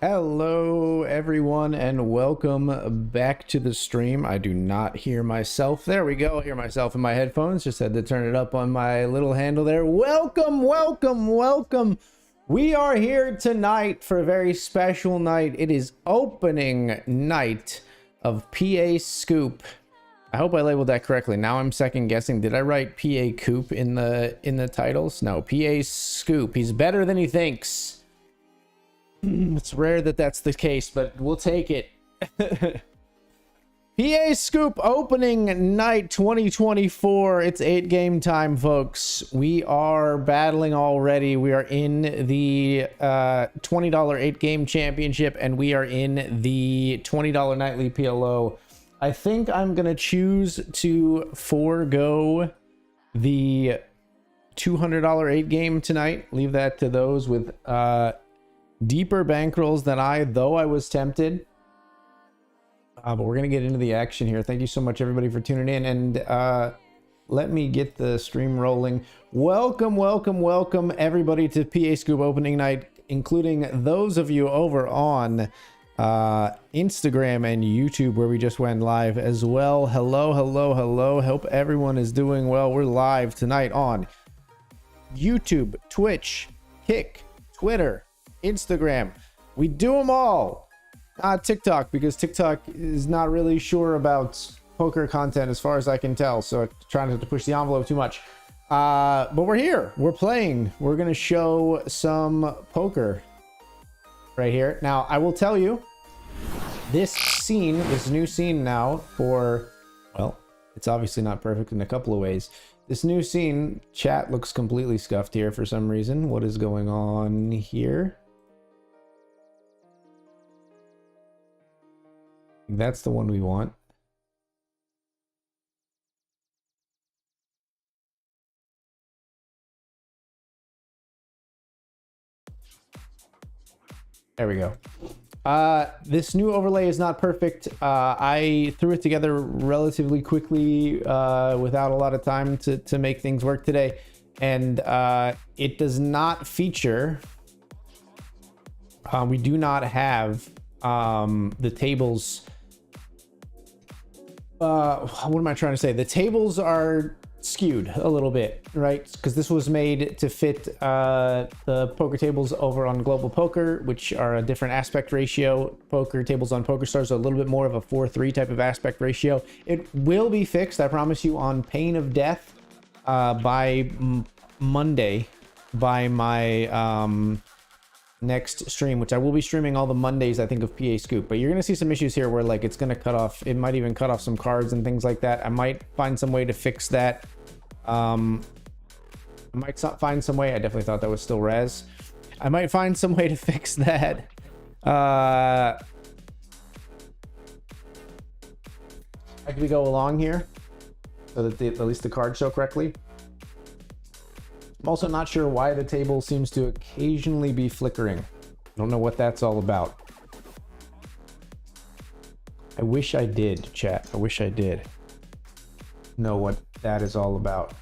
Hello everyone and welcome back to the stream. I do not hear myself. There we go. I hear myself in my headphones. Just had to turn it up on my little handle there. Welcome. We are here tonight for a very special night. It is opening night of PASCOOP. I hope I labeled that correctly. Now I'm second guessing. Did I write PACOOP in the titles? No, PASCOOP. He's better than he thinks. It's rare that that's the case, but we'll take it. PASCOOP opening night 2024. It's 8-game time, folks. We are battling already. We are in the $20 8-game championship, and we are in the $20 nightly PLO. I think I'm going to choose to forego the $200 8-game tonight. Leave that to those with deeper bankrolls than I was tempted. But we're gonna get into the action here. Thank you so much everybody for tuning in, and let me get the stream rolling. Welcome everybody to PASCOOP opening night, including those of you over on Instagram and YouTube where we just went live as well. Hello. Hope everyone is doing well. We're live tonight on YouTube, Twitch, Kick, Twitter, Instagram. We do them all. TikTok, because TikTok is not really sure about poker content as far as I can tell, so trying not to push the envelope too much. But we're here. We're playing. We're going to show some poker right here. Now, I will tell you, this new scene now for, well, it's obviously not perfect in a couple of ways. This new scene, chat looks completely scuffed here for some reason. What is going on here? That's the one we want. There we go. This new overlay is not perfect. I threw it together relatively quickly without a lot of time to make things work today. And it does not feature... we do not have the tables... what am I trying to say? The tables are skewed a little bit, right? Because this was made to fit the poker tables over on Global Poker, which are a different aspect ratio. Poker tables on PokerStars are a little bit more of a 4:3 type of aspect ratio. It will be fixed, I promise you, on pain of death by Monday, by my next stream, which I will be streaming all the Mondays, I think, of PASCOOP. But you're gonna see some issues here where, like, it's gonna cut off, it might even cut off some cards and things like that. I might find some way to fix that. I might find some way. I definitely thought that was still res. I might find some way to fix that. As we go along here, so that at least the cards show correctly. I'm also not sure why the table seems to occasionally be flickering. I don't know what that's all about. I wish I did, chat. I wish I did know what that is all about.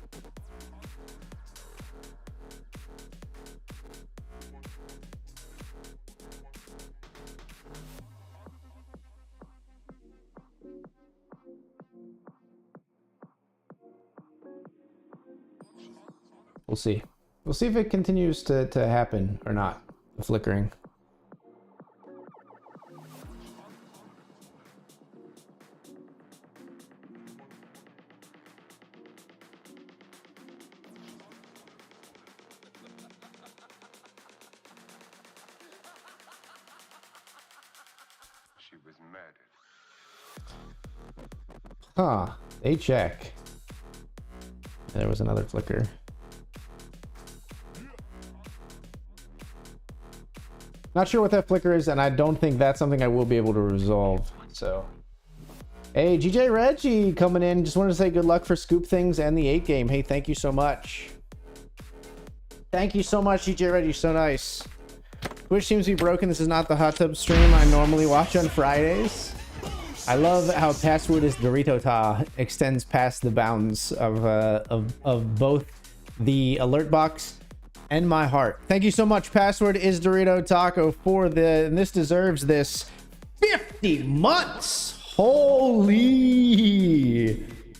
We'll see. We'll see if it continues to happen or not. The flickering. She was murdered. Huh. They check. There was another flicker. Not sure what that flicker is, and I don't think that's something I will be able to resolve. So, hey, GJ Reggie coming in. Just wanted to say good luck for Scoop Things and the 8-game. Hey, thank you so much. Thank you so much, GJ Reggie. So nice. Twitch seems to be broken. This is not the hot tub stream I normally watch on Fridays. I love how password is Dorito Ta extends past the bounds of both the alert box and my heart. Thank you so much. Password is Dorito Taco for and this deserves this 50 months. Holy,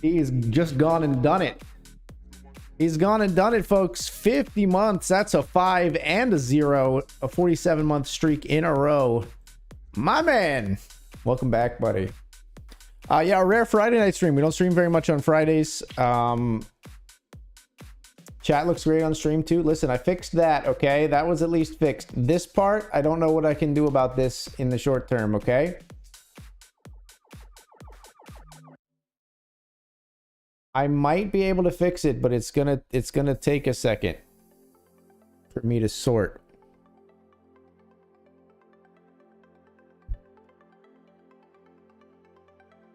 he's just gone and done it. He's gone and done it, folks. 50 months. That's a 5 and a 0, a 47-month streak in a row. My man, welcome back, buddy. Yeah, rare Friday night stream. We don't stream very much on Fridays. Chat looks great on stream too. Listen, I fixed that, okay? That was at least fixed. This part, I don't know what I can do about this in the short term, okay? I might be able to fix it, but it's gonna take a second for me to sort.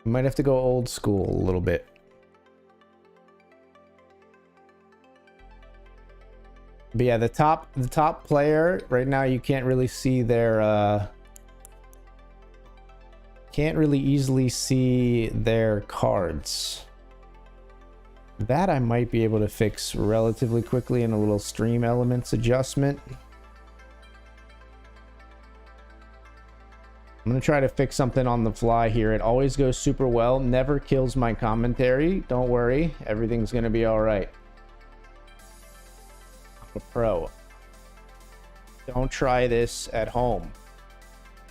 I might have to go old school a little bit. But yeah, the top player right now, you can't really see their can't really easily see their cards. That I might be able to fix relatively quickly in a little stream elements adjustment. I'm gonna try to fix something on the fly here. It always goes super well, never kills my commentary. Don't worry, everything's gonna be all right. I'm a pro. Don't try this at home.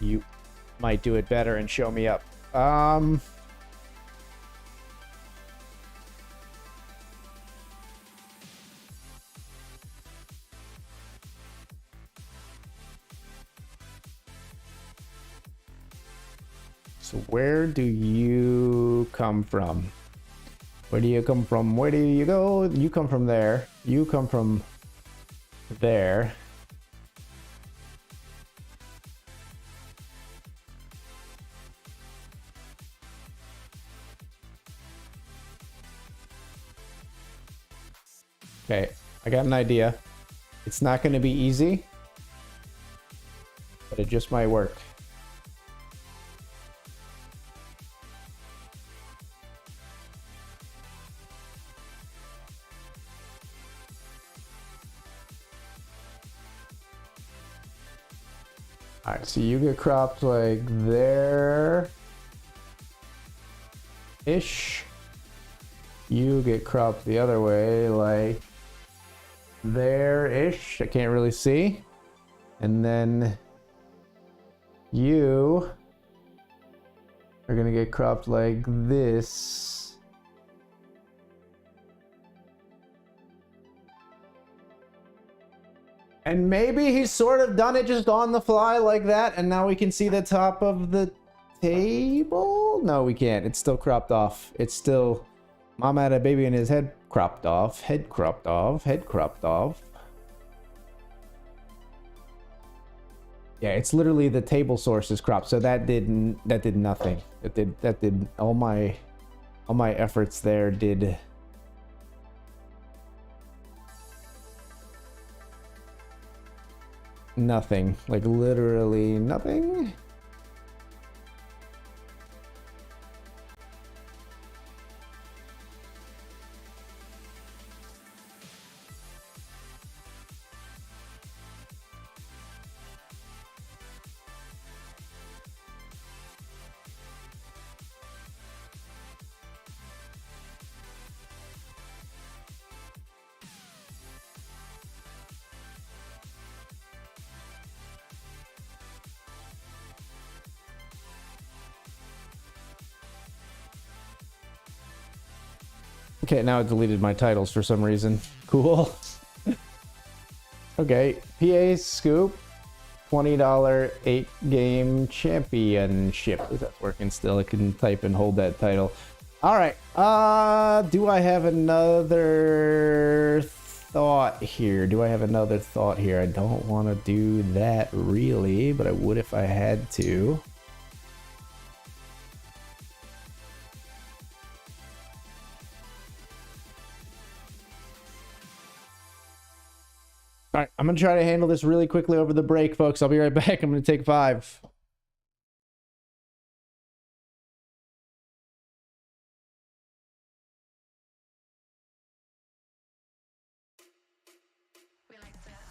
You might do it better and show me up. So where do you come from? Where do you come from? Where do you go? You come from there. You come from there. Okay, I got an idea. It's not going to be easy, but it just might work. All right, so you get cropped like there-ish. You get cropped the other way, like there-ish. I can't really see. And then you are gonna get cropped like this. And maybe he's sort of done it just on the fly like that, and now we can see the top of the table? No, we can't. It's still cropped off. It's still... Mom had a baby in his head cropped off. Head cropped off. Head cropped off. Yeah, it's literally the table source is cropped, so that did nothing. That did all my efforts there did... nothing. Like literally nothing. Okay, now it deleted my titles for some reason. Cool. Okay, PASCOOP, $20 8-game championship. Is that working still? I can type and hold that title. All right. Do I have another thought here? I don't want to do that really, but I would if I had to. All right, I'm going to try to handle this really quickly over the break, folks. I'll be right back. I'm going to take 5. We like that.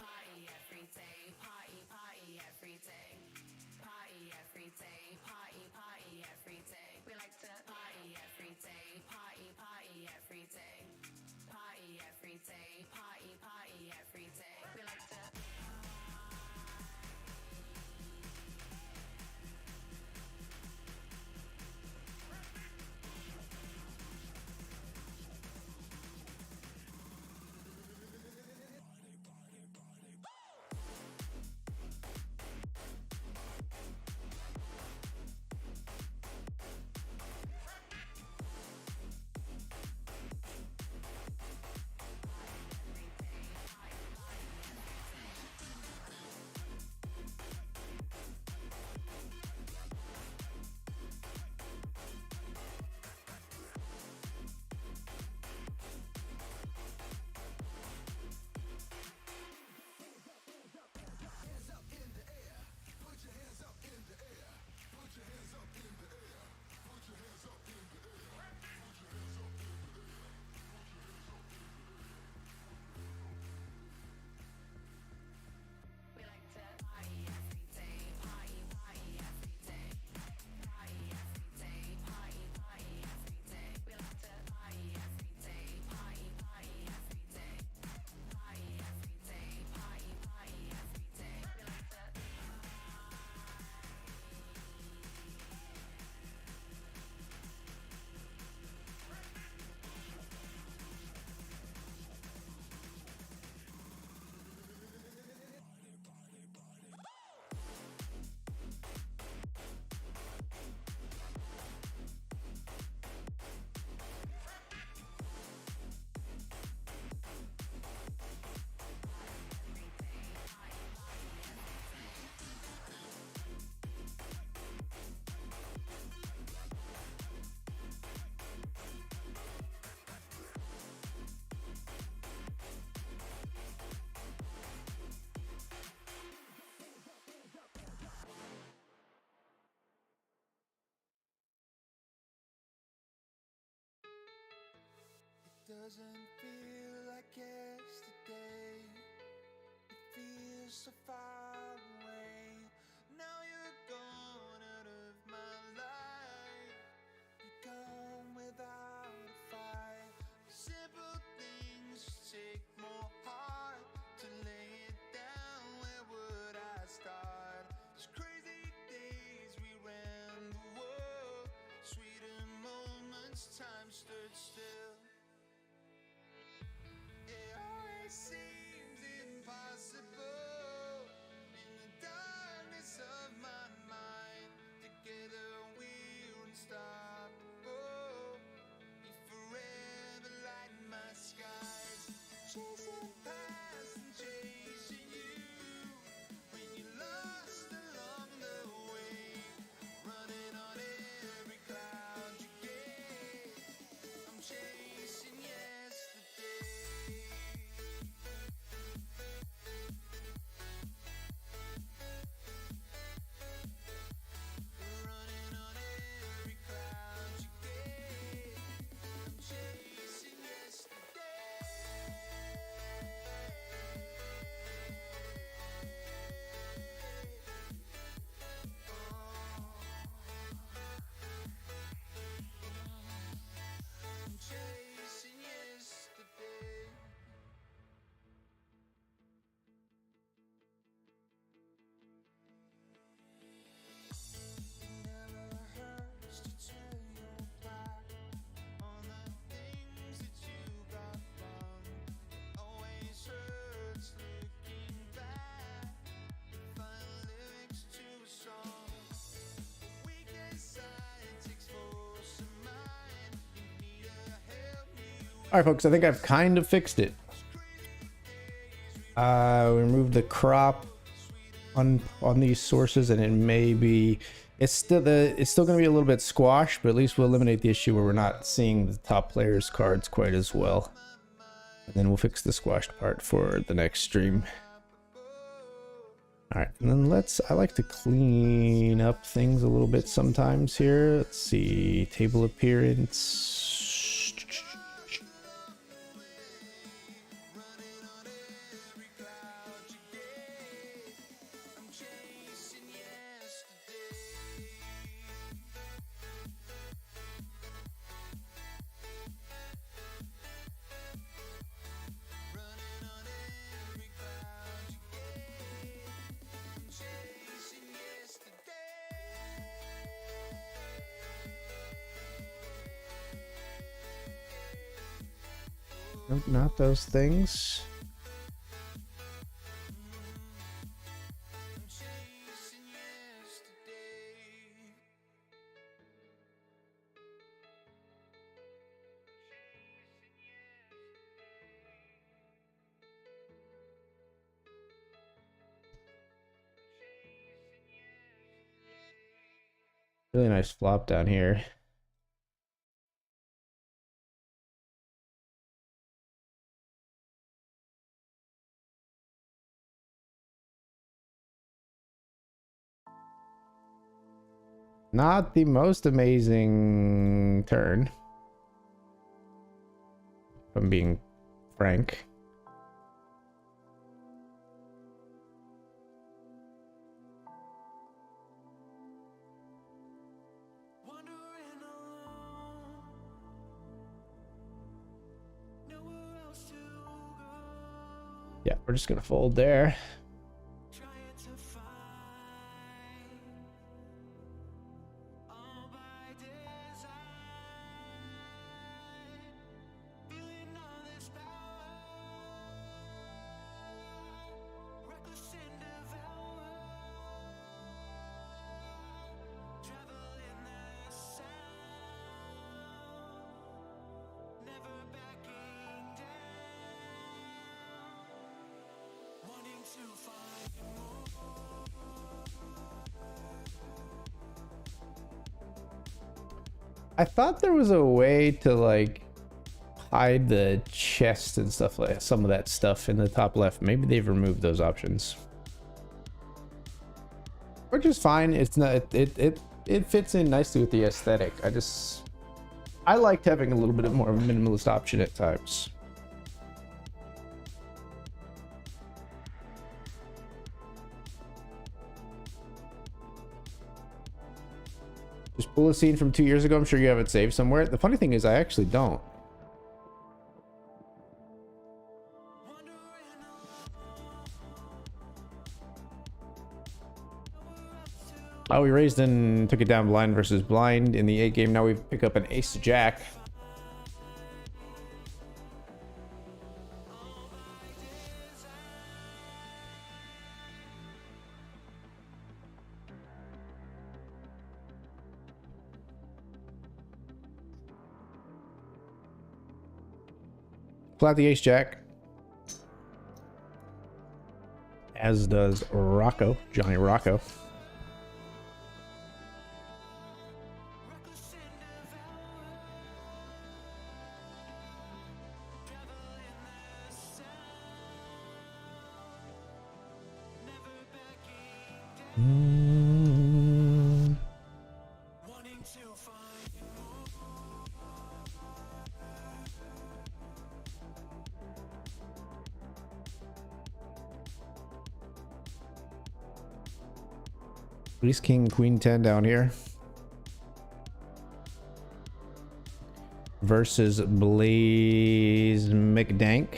doesn't feel like yesterday. It feels so far away. Now you're gone out of my life. You're gone without a fight. Simple things take more heart to lay it down. Where would I start? These crazy days we ran the world. Sweeter moments, time stood still. It always seems impossible in the darkness of my mind. Together we're unstoppable. You forever light my skies. Chasing past and chasing you. When you lost along the way, running on every cloud you gave. I'm chasing yesterday. Running on every cloud you gave. I'm chasing yesterday. I'm chasing yesterday. It never hurts to tell your back on the things that you got wrong. It always hurts looking back. Find lyrics to a song. Weakest side takes force of mind. You need to help me All right, folks, I think I've kind of fixed it. We removed the crop on these sources, and it may be it's still going to be a little bit squashed, but at least we'll eliminate the issue where we're not seeing the top players' cards quite as well. And then we'll fix the squashed part for the next stream. All right, and then I like to clean up things a little bit sometimes here. Let's see, table appearance. chasing yesterday. Running on every cloud you gave. I'm chasing yesterday. Nope, not those things. I'm chasing yesterday. Really nice flop down here. Not the most amazing turn, if I'm being frank. Wandering alone, nowhere else to go. Yeah, we're just gonna fold there. Trying to find all by design. Feeling all this power, reckless and devour. Traveling the sound, never backing down. Wanting to find more. I thought there was a way to like hide the chest and stuff, like some of that stuff in the top left. Maybe they've removed those options, which is fine. It's not it fits in nicely with the aesthetic. I just I liked having a little bit more of a minimalist option at times. Just pull a scene from 2 years ago. I'm sure you have it saved somewhere. The funny thing is I actually don't. Oh, we raised and took it down blind versus blind in the 8 game. Now we pick up an ace jack. Flat the ace jack. As does Rocco, Johnny Rocco. Ace king queen 10 down here versus Blaze McDank.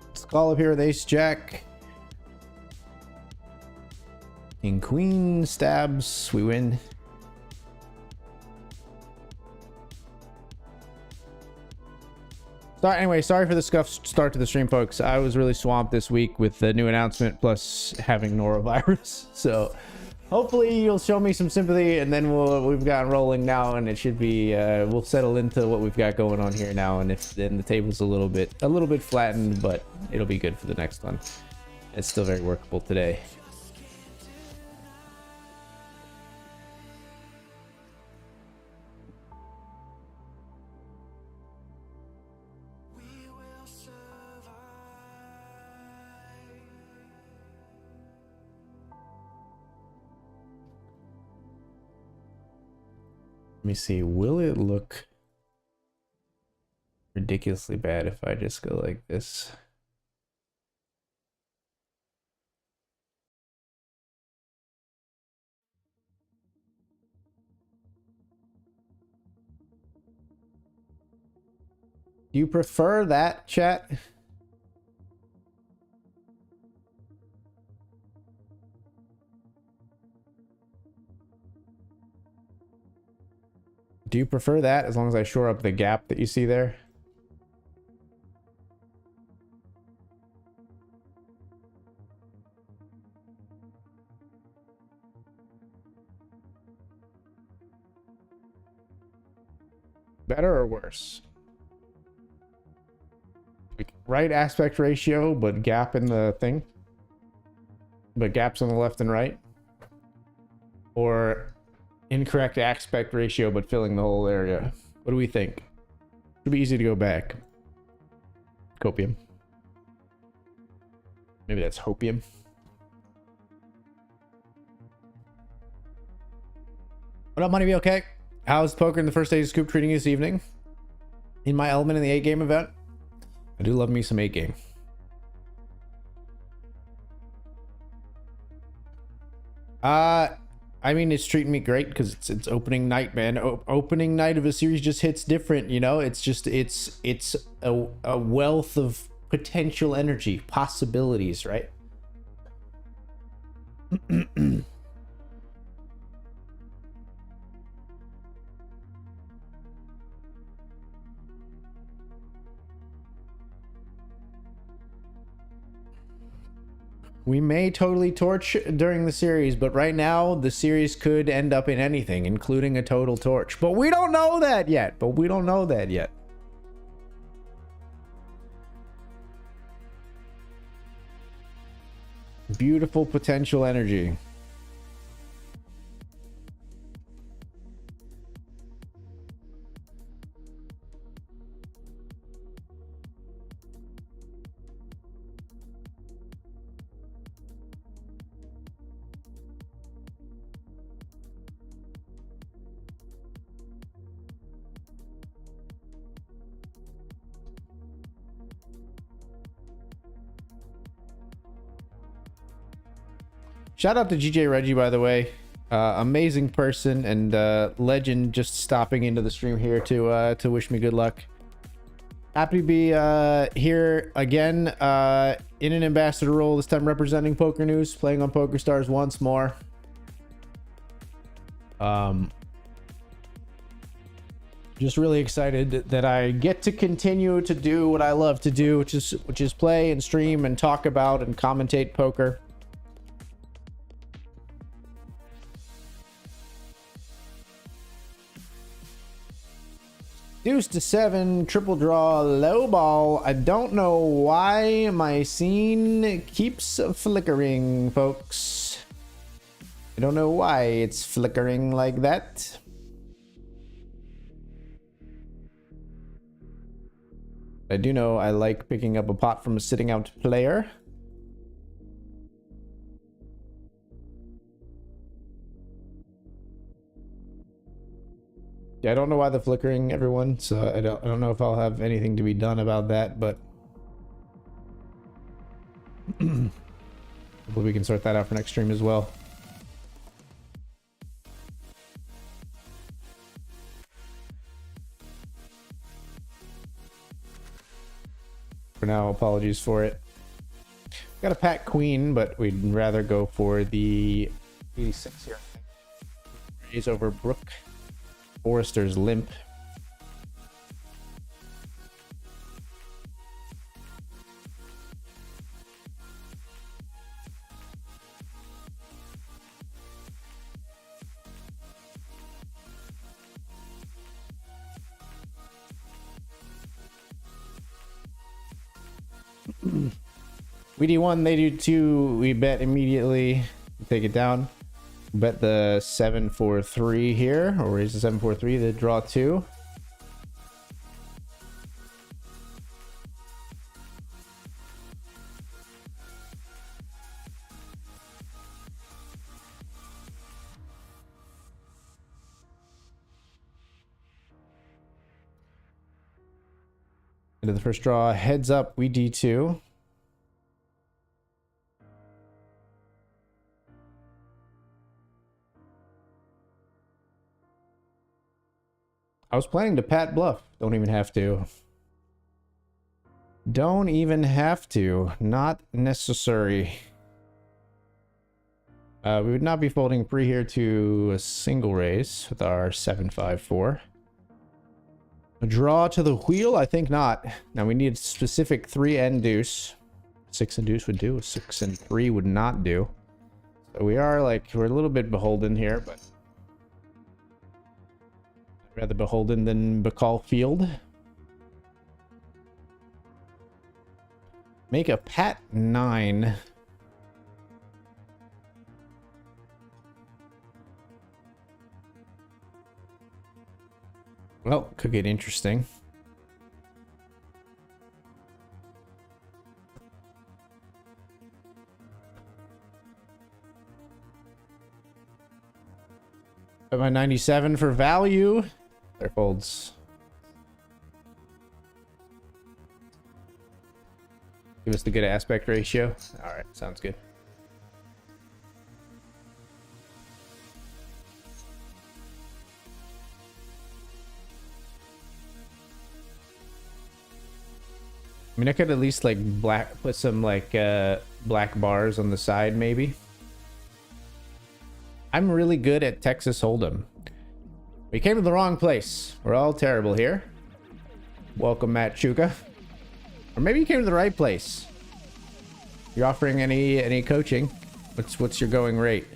Let's call up here with ace jack. King queen stabs, we win. Anyway, sorry for the scuff start to the stream, folks. I was really swamped this week with the new announcement plus having norovirus. So hopefully you'll show me some sympathy, and then we've gotten rolling now, and it should be we'll settle into what we've got going on here now. And if then the table's a little bit flattened, but it'll be good for the next one. It's still very workable today. Let me see, will it look ridiculously bad if I just go like this? Do you prefer that, chat? Do you prefer that as long as I shore up the gap that you see there? Better or worse? Like right aspect ratio, but gap in the thing? But gaps on the left and right? Or incorrect aspect ratio, but filling the whole area? What do we think? Should be easy to go back. Copium. Maybe that's hopium. What up, Money? Be okay? How's poker in the first day of Scoop treating you this evening? In my element in the 8 game event? I do love me some 8 game. I mean, it's treating me great because it's opening night, man. Opening night of a series just hits different, you know. It's just it's a wealth of potential energy, possibilities, right? We may totally torch during the series, but right now the series could end up in anything, including a total torch. But we don't know that yet. Beautiful potential energy. Shout out to GJ Reggie, by the way. Amazing person and legend, just stopping into the stream here to wish me good luck. Happy to be here again in an ambassador role, this time representing Poker News, playing on PokerStars once more. Just really excited that I get to continue to do what I love to do, which is play and stream and talk about and commentate poker. Deuce to 7, triple draw, low ball. I don't know why my scene keeps flickering, folks. I don't know why it's flickering like that. I do know I like picking up a pot from a sitting out player. Yeah, I don't know why the flickering, everyone, so I don't know if I'll have anything to be done about that, but hopefully we can sort that out for next stream as well. For now, apologies for it. Got a pack queen, but we'd rather go for the 86 here. Raise over Brook. Forrester's limp. We do one, they do two. We bet immediately. Take it down. Bet the 7-4-3 here, or raise the 7-4-3. The draw 2. Into the first draw, heads up. We D2. I was planning to pat bluff. Don't even have to. Don't even have to. Not necessary. We would not be folding pre here to a single raise with our 7-5-4. A draw to the wheel? I think not. Now we need a specific 3 and deuce. 6 and deuce would do. 6 and 3 would not do. So we are like, we're a little bit beholden here, but rather beholden than Bacall Field. Make a pat 9. Well, could get interesting. At my 97 for value. There folds. Give us the good aspect ratio. All right, sounds good. I mean, I could at least like put some like black bars on the side, maybe. I'm really good at Texas Hold'em. We came to the wrong place. We're all terrible here. Welcome, Matt Chuka. Or maybe you came to the right place. You're offering any coaching. What's your going rate?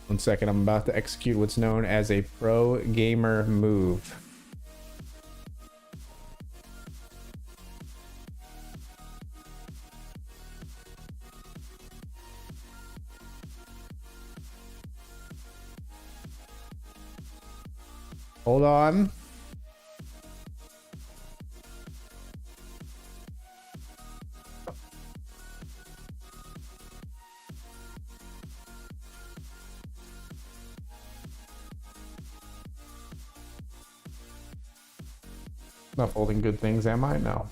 One second, I'm about to execute what's known as a pro gamer move. Hold on. Not folding good things, am I? No.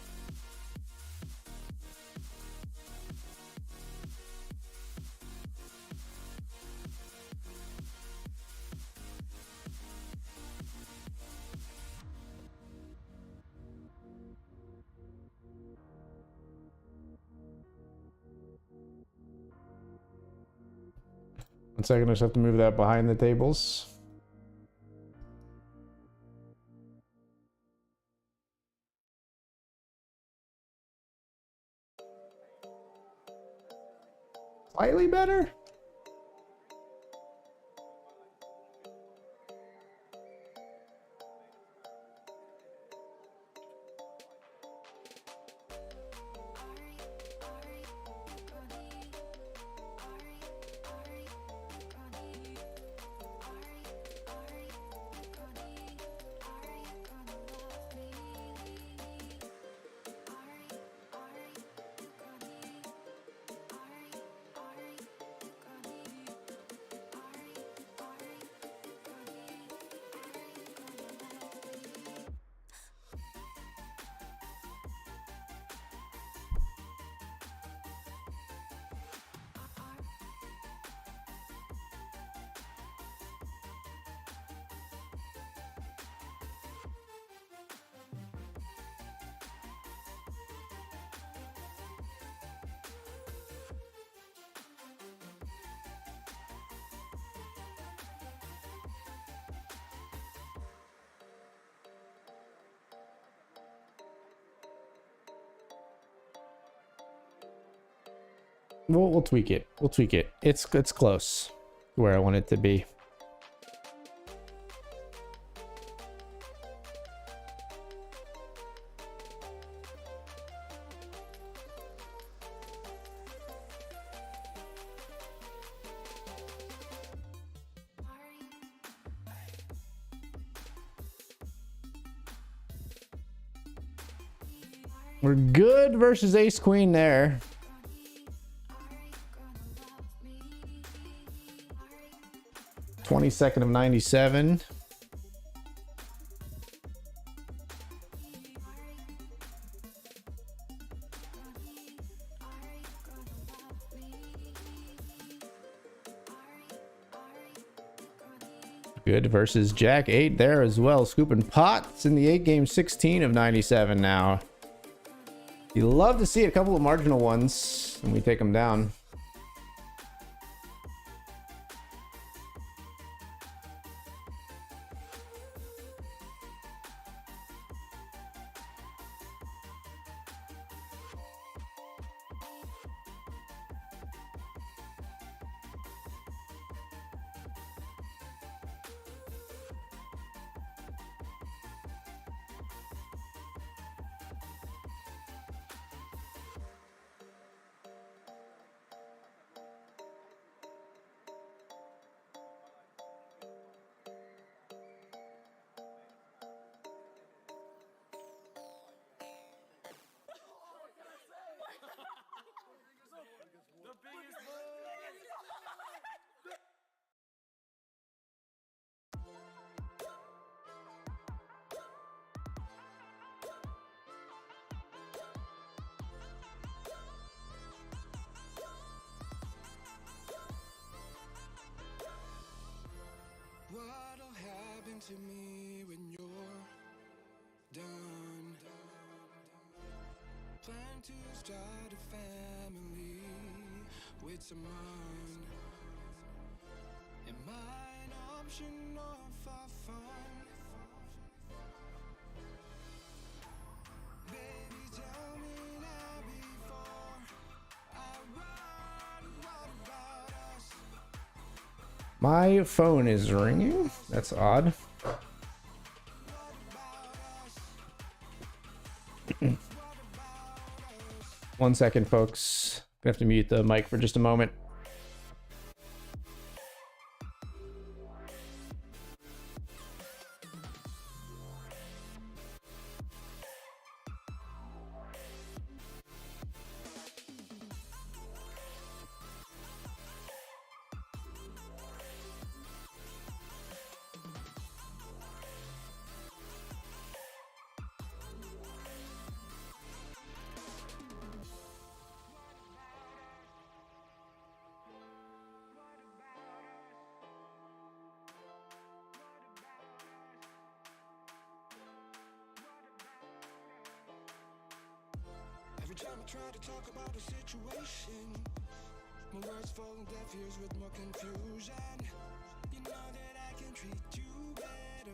One second, I just have to move that behind the tables. Slightly better? We'll tweak it. We'll tweak it. It's close to where I want it to be. We're good versus ace queen there. '22nd of 97. Good versus Jack 8 there as well. Scooping pots in the 8-game 16 of 97 now. You love to see a couple of marginal ones and we take them down. What'll happen to me when you're done? Plan to start a family with someone. Am I an option or for fun? Baby, tell me now before I run. What about us? My phone is ringing. That's odd. One second, folks. Gonna have to mute the mic for just a moment. try to talk about the situation. My words fall on deaf ears with more confusion. You know that I can treat you better.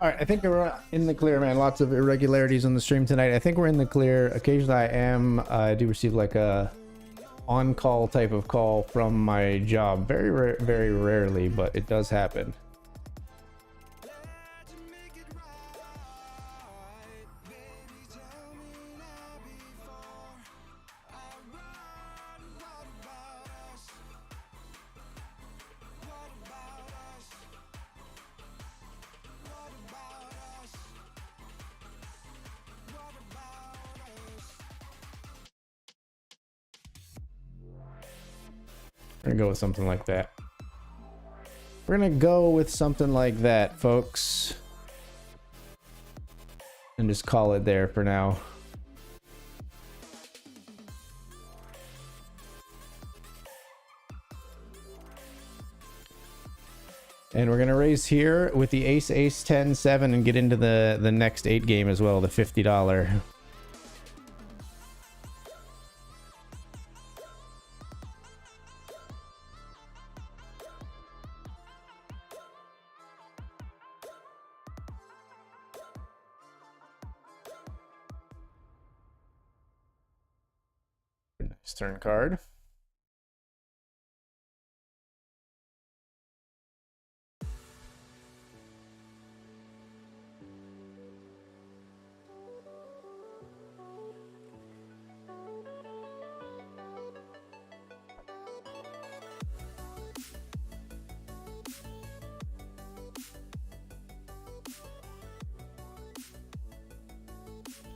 All right, I think we're in the clear, man. Lots of irregularities on the stream tonight. I think we're in the clear. Occasionally I do receive like a on-call type of call from my job. Very rarely, but it does happen. Let's make it right, baby. Tell me now before I run. What about us? What about us? What about us? What about us? We're gonna go with something like that. We're gonna go with something like that, folks. And just call it there for now. And we're gonna raise here with the ace, ace, 10, 7 and get into the next 8 game as well, the $50. Nice turn card.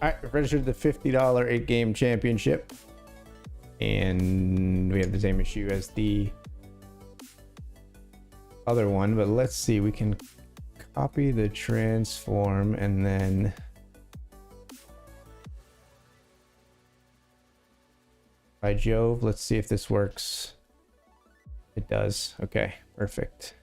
All right, we've registered the $50 8-game championship. And we have the same issue as the other one, but let's see, we can copy the transform and then by Jove, let's see if this works. It does. Okay, perfect.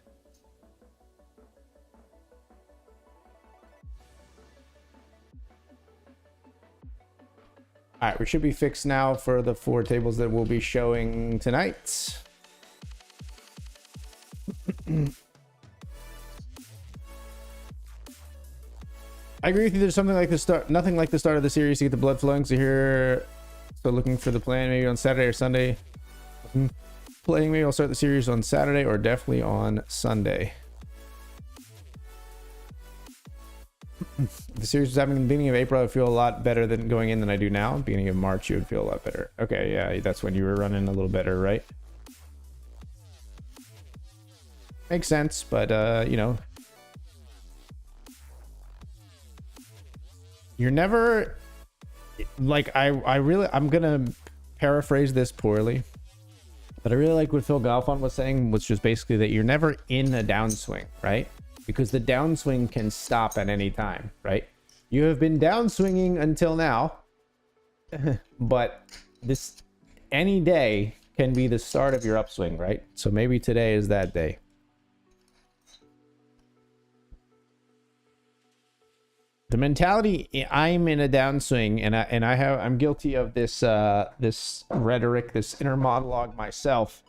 All right, we should be fixed now for the 4 tables that we'll be showing tonight. I agree with you. There's something like the start, nothing like the start of the series to get the blood flowing. So here, so looking for the plan maybe on Saturday or Sunday. Playing maybe I'll start the series on Saturday or definitely on Sunday. The series was happening in the beginning of April. I feel a lot better than going in than I do now. Beginning of March, you would feel a lot better. Okay, yeah, that's when you were running a little better, right? Makes sense, but you know, you're never like I'm gonna paraphrase this poorly, but I really like what Phil Galfond was saying, which was basically that you're never in a downswing, right? Because the downswing can stop at any time, right? You have been downswinging until now, but this any day can be the start of your upswing, right? So maybe today is that day. The mentality, I'm in a downswing, and I'm guilty of this this rhetoric, this inner monologue myself.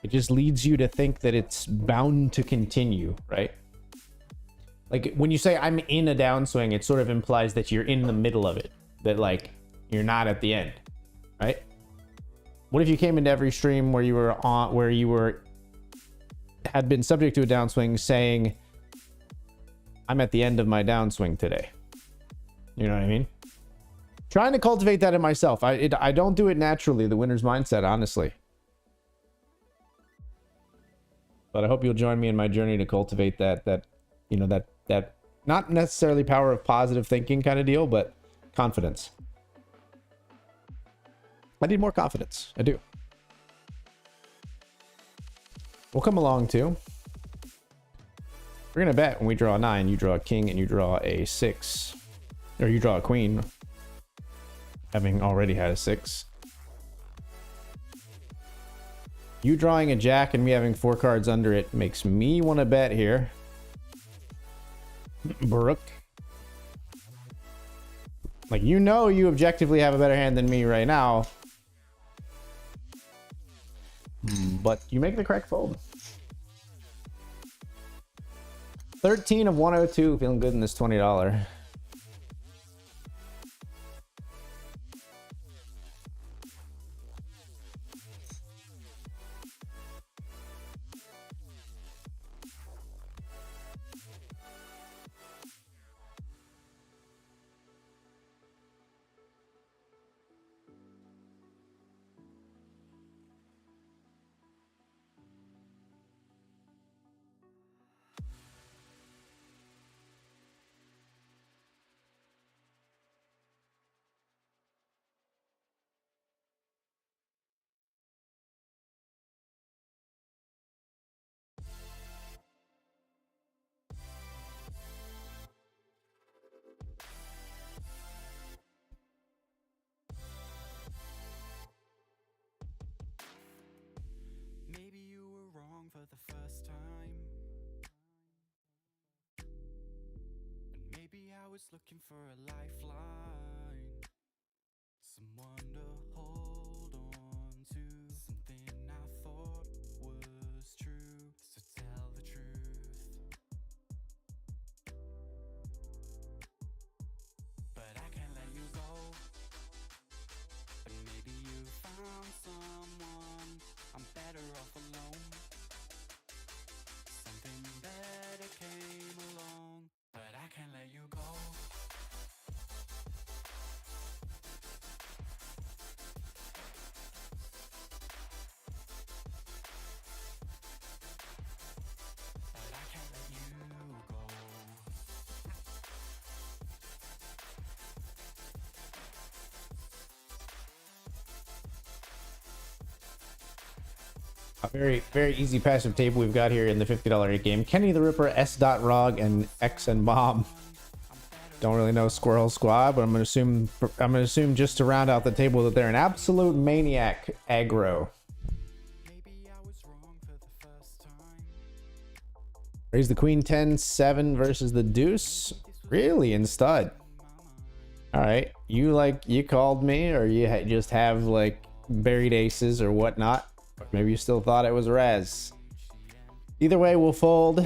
It just leads you to think that it's bound to continue, right? Like when you say I'm in a downswing, it sort of implies that you're in the middle of it, that like you're not at the end, right? What if you came into every stream where you were had been subject to a downswing saying, I'm at the end of my downswing today. You know what I mean? Trying to cultivate that in myself. I don't do it naturally, the winner's mindset, honestly. But I hope you'll join me in my journey to cultivate that you know, that not necessarily power of positive thinking kind of deal, but confidence. I need more confidence. I do. We'll come along too. We're gonna bet when we draw a 9, you draw a king and you draw a 6, or you draw a queen, having already had a 6. You drawing a jack and me having 4 cards under it makes me want to bet here. Brooke. Like, you know, you objectively have a better hand than me right now. But you make the correct fold. 13 of 102, feeling good in this $20. Maybe you were wrong for the first time, and maybe I was looking for a lifeline, someone to hold on to, something I thought was true. So tell the truth, but I can't let you go. And maybe you found someone, I'm better off alone. Something better came along, but I can't let you go. But I can't let you go. A very easy passive table we've got here in the $50 game. Kenny the Ripper, S.Rog, and X and Bomb. Don't really know Squirrel Squad, but I'm gonna assume just to round out the table that they're an absolute maniac aggro. Maybe I was wrong for the first time. Raise the Queen 10-7 versus the Deuce. Really in stud. All right, you called me, or you just have like buried aces or whatnot. Maybe you still thought it was Raz. Either way, we'll fold.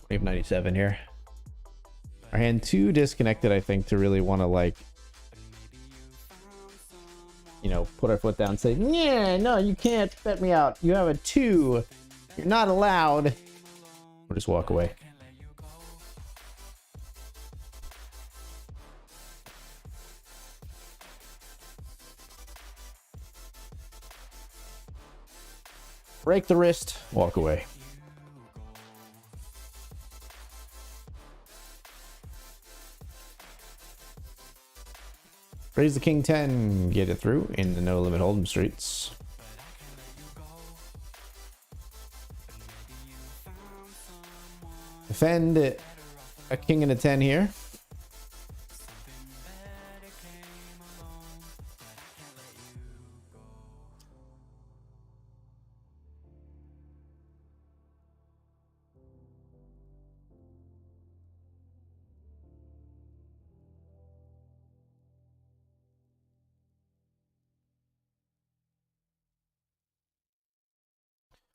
2097 here. Our hand too disconnected, I think, to really want to, like, you know, put our foot down and say, yeah, no, you can't bet me out. You have a 2. You're not allowed. Or just walk away. Break the wrist, walk away. Raise the King 10, get it through in the no limit hold'em streets. Defend a king and a 10 here.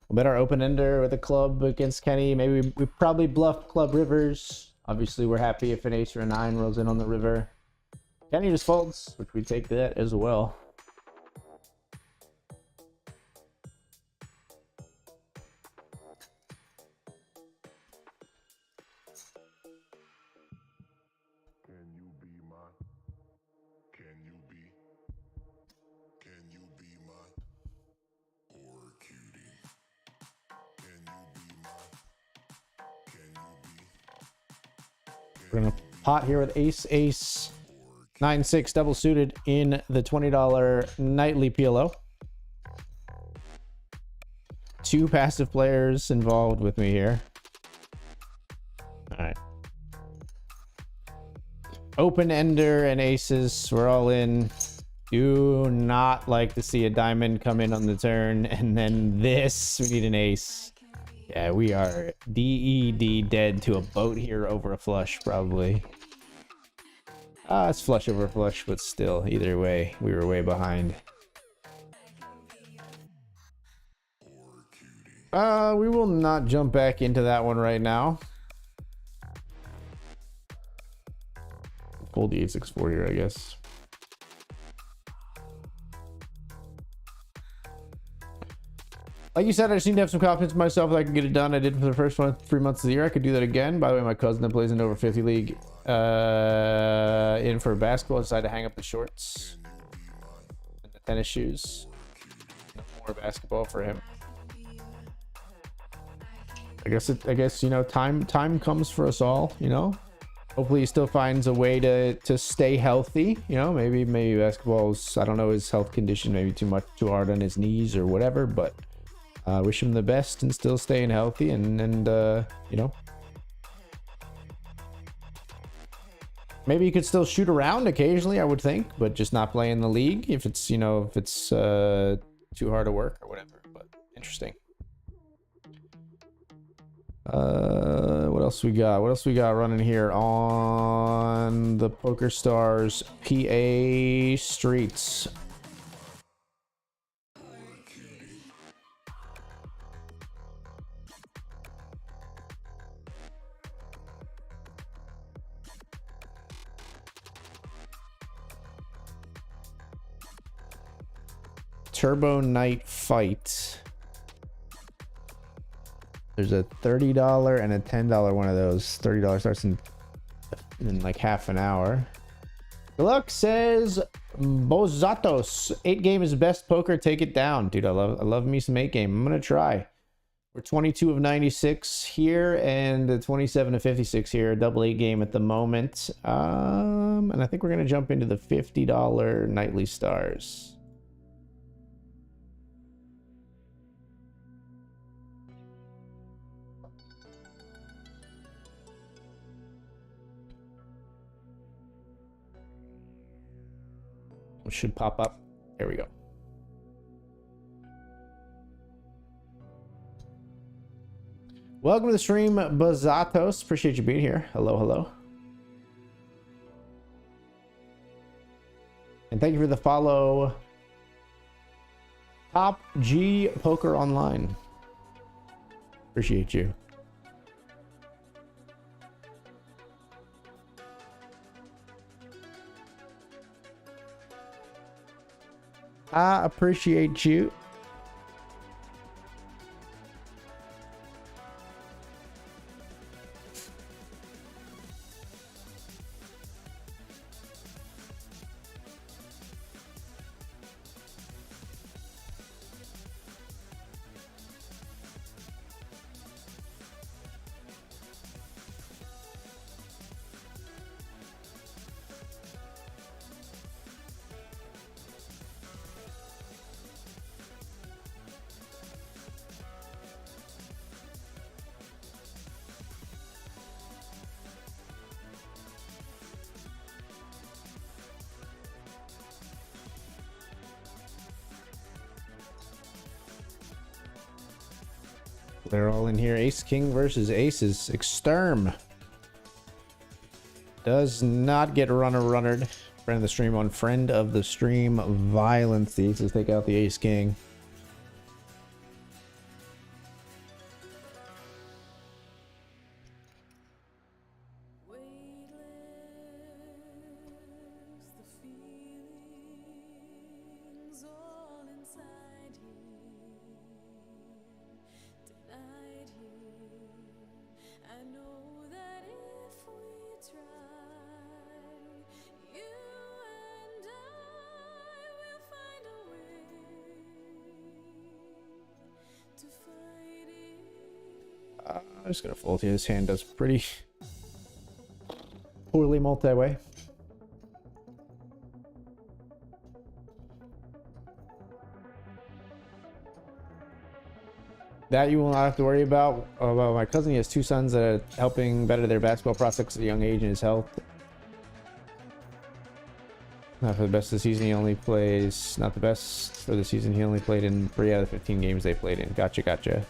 We'll bet our open ender with a club against Kenny. Maybe we probably bluff club rivers. Obviously, we're happy if an ace or a 9 rolls in on the river. Kenny just folds, which we take that as well. Can you be my? Can you be? Can you be my? Or cutie? Can you be my? Can you be? We're gonna pot here with ace, ace, 9-6 double suited in the $20 nightly PLO. 2 passive players involved with me here. All right. Open ender and aces, we're all in. Do not like to see a diamond come in on the turn, and then this, we need an ace. Yeah, we are DED dead to a boat here over a flush, probably. It's flush over flush, but still, either way, we were way behind. We will not jump back into that one right now. Fold the 864 here, I guess. Like you said, I just need to have some confidence in myself that I can get it done. I did for the first 3 months of the year. I could do that again. By the way, my cousin that plays in over 50 league in for basketball decided to hang up the shorts and the tennis shoes. No more basketball for him. I guess you know, time comes for us all, you know. Hopefully he still finds a way to stay healthy, you know. Maybe basketball's, I don't know, his health condition, maybe too hard on his knees or whatever, but wish him the best and still staying healthy and you know, maybe he could still shoot around occasionally, I would think, but just not play in the league if it's, you know, if it's too hard to work or whatever. But interesting. What else we got? What else we got running here on the PokerStars PA streets? Turbo Night Fight. There's a $30 and a $10 one of those. $30 starts in like half an hour. Good luck, says Bozatos. 8 game is best poker. Take it down, dude. I love me some 8 game. I'm gonna try. We're 22 of 96 here and 27 of 56 here. Double 8 game at the moment. And I think we're gonna jump into the $50 nightly stars. Should pop up. There we go. Welcome to the stream, Bazatos. Appreciate you being here. Hello, hello. And thank you for the follow. Top G Poker Online. Appreciate you. I appreciate you. They're all in here. Ace King versus Aces. Exterm. Does not get runnered. Friend of the stream on friend of the stream violence. The Aces take out the Ace King. I'm just gonna fold here. This hand does pretty poorly multi-way. That you will not have to worry about. My cousin, he has 2 sons that are helping better their basketball prospects at a young age and his health. Not for the best of the season. He only plays, not the best for the season. He only played in 3 out of 15 games they played in. Gotcha, gotcha.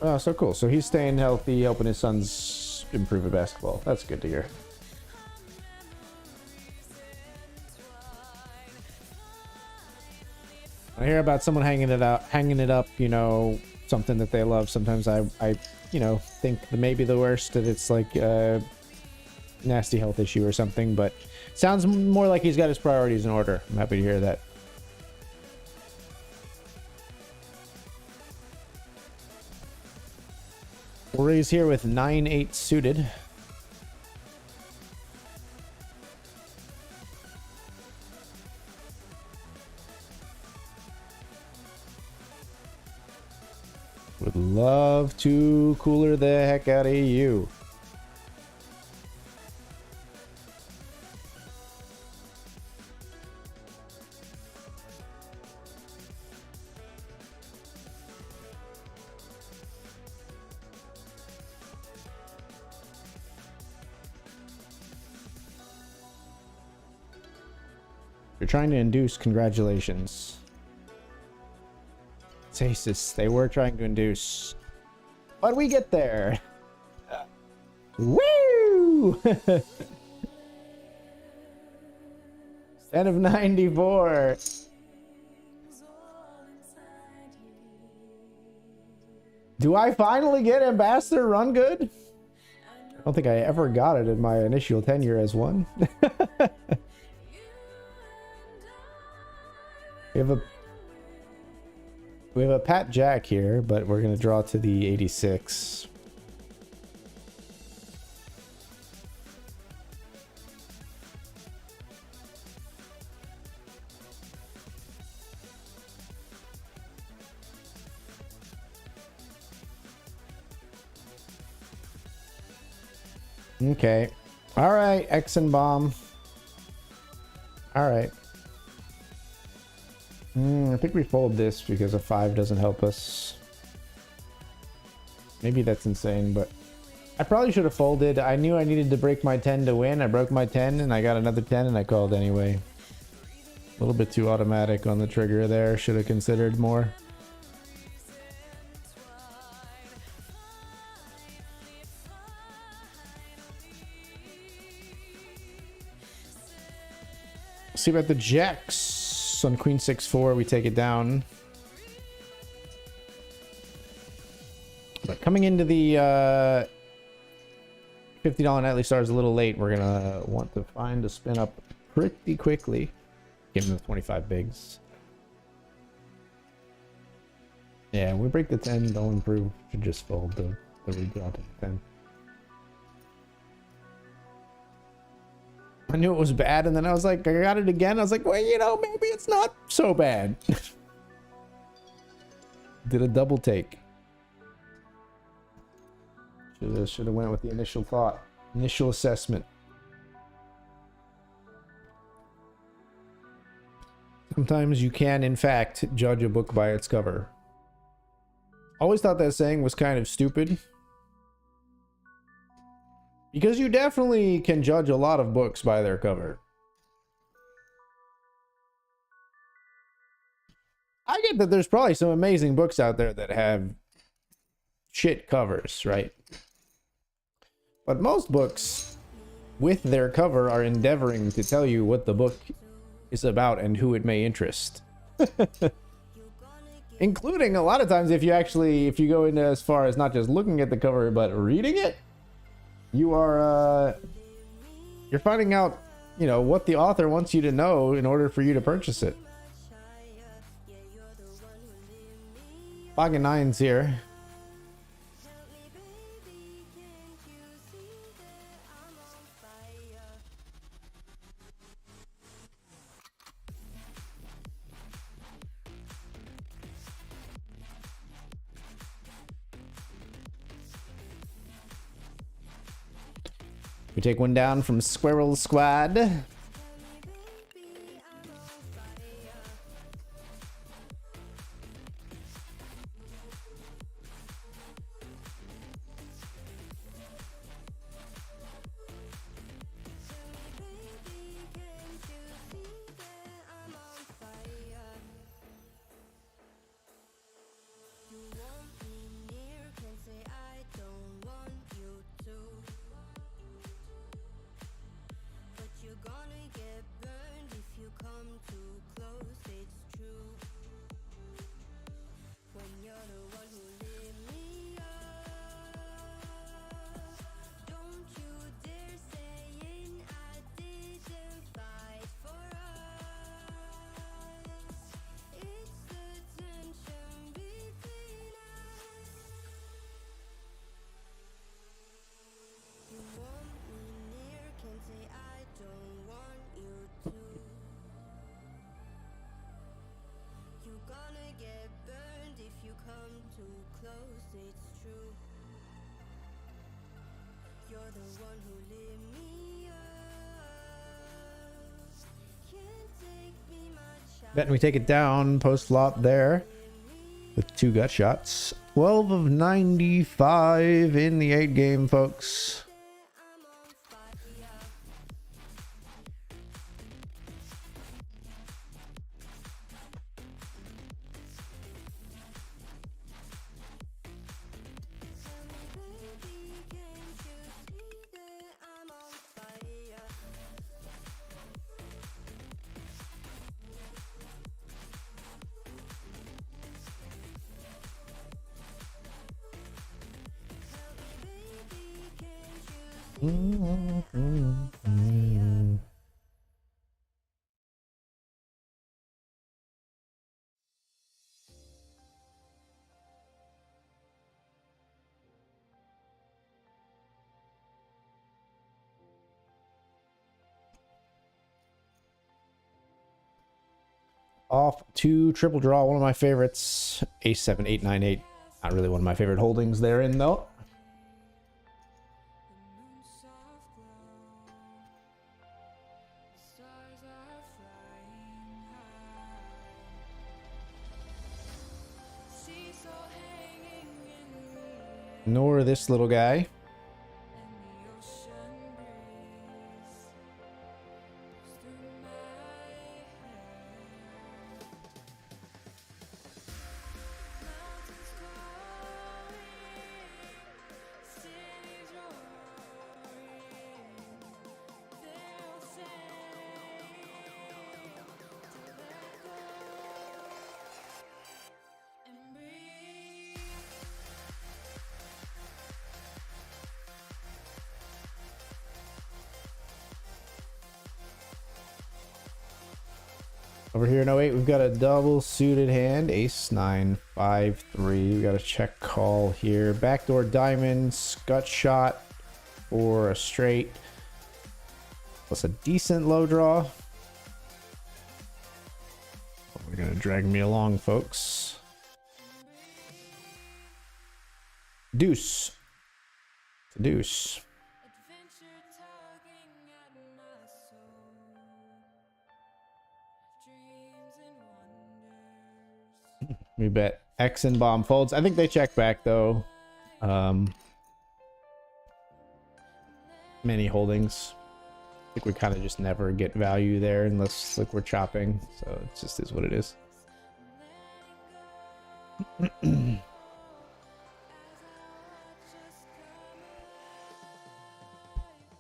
Oh, so cool. So he's staying healthy, helping his sons improve at basketball. That's good to hear. I hear about someone hanging it up, you know, something that they love. Sometimes I you know, think that maybe the worst, that it's like a nasty health issue or something, but sounds more like he's got his priorities in order. I'm happy to hear that. We'll raise here with 9-8 suited. Would love to cooler the heck out of you. You're trying to induce, congratulations. Aces, they were trying to induce. But we get there. Woo! 10 of 94. Do I finally get Ambassador run good? I don't think I ever got it in my initial tenure as one. We have a Pat Jack here, but we're going to draw to the 86. Okay. All right, X and bomb. All right. I think we fold this because a 5 doesn't help us. Maybe that's insane, but I probably should have folded. I knew I needed to break my 10 to win. I broke my 10 and I got another 10 and I called anyway. A little bit too automatic on the trigger there. Should have considered more. See about the jacks. On queen 6-4, we take it down. But coming into the $50 nightly stars a little late, we're gonna want to find a spin up pretty quickly. Give him the 25 bigs. Yeah, we break the 10, don't improve. Should just fold the redraw to the 10. I knew it was bad, and then I was like, I got it again. I was like, well, you know, maybe it's not so bad. Did a double take. Should have went with the initial thought, initial assessment. Sometimes you can, in fact, judge a book by its cover. Always thought that saying was kind of stupid. Because you definitely can judge a lot of books by their cover. I get that there's probably some amazing books out there that have shit covers, right? But most books, with their cover, are endeavoring to tell you what the book is about and who it may interest. Including a lot of times if you go into as far as not just looking at the cover, but reading it. You are you're finding out, you know, what the author wants you to know in order for you to purchase it. Pocket nines here. We take one down from Squirrel Squad. Betting we take it down post flop there with 2 gut shots. 12 of 95 in the 8 game, folks. Off to triple draw, one of my favorites. Ace 7, 8, 9, 8. Not really one of my favorite holdings therein, though. Nor this little guy. Over here in 08, we've got a double suited hand, ace 9, 5, 3. We got a check call here. Backdoor diamonds, gut shot for a straight. Plus a decent low draw. We're gonna drag me along, folks. Deuce. It's a deuce. We bet X and bomb folds. I think they check back though. Many holdings. I think we kind of just never get value there unless like we're chopping. So it just is what it is.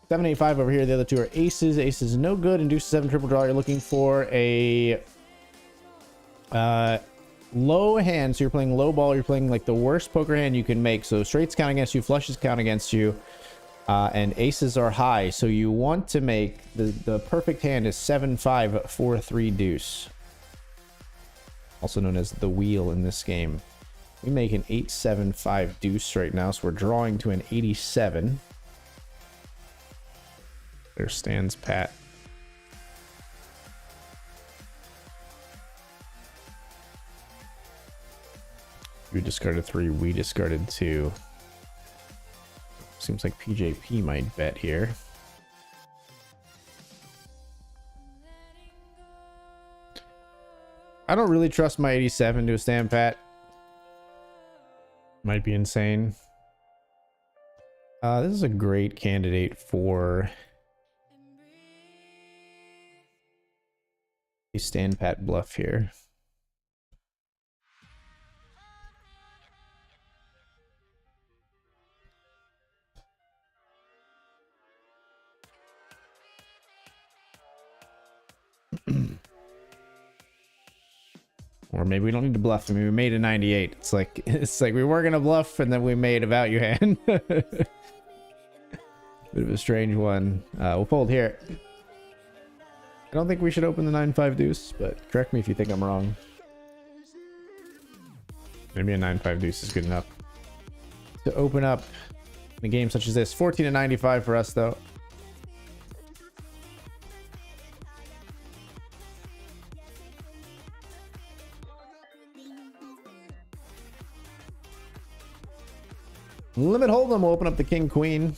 Seven, 8, 5 over here. The other two are aces. Aces no good. And deuce 7 triple draw. You're looking for a low hand, so you're playing low ball. You're playing like the worst poker hand you can make. So straights count against you, flushes count against you, and aces are high. So you want to make the perfect hand is 7-5 4-3 deuce, also known as the wheel in this game. We make an 8-7-5 deuce right now, so we're drawing to an 87. There stands Pat. You discarded 3, we discarded 2. Seems like PJP might bet here. I don't really trust my 87 to a stand pat. Might be insane. This is a great candidate for a stand pat bluff here. Or maybe we don't need to bluff. I mean, we made a 98. It's like we were gonna bluff and then we made a value hand. Bit of a strange one. We'll fold here. I don't think we should open the 9-5 deuce, but correct me if you think I'm wrong. Maybe a 9-5 deuce is good enough to open up in a game such as this. 14 to 95 for us though. Limit hold'em will open up the king queen.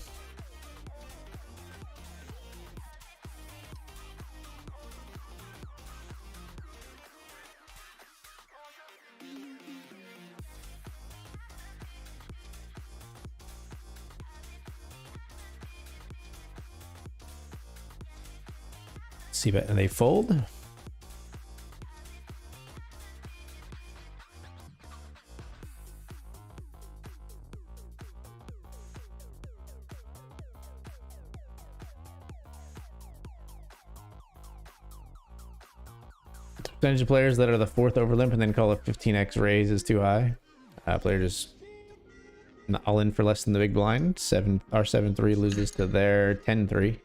See, but they fold. Percentage of players that are the fourth over limp and then call a 15x raise is too high. Player just all in for less than the big blind. 7-3 loses to their 10-3.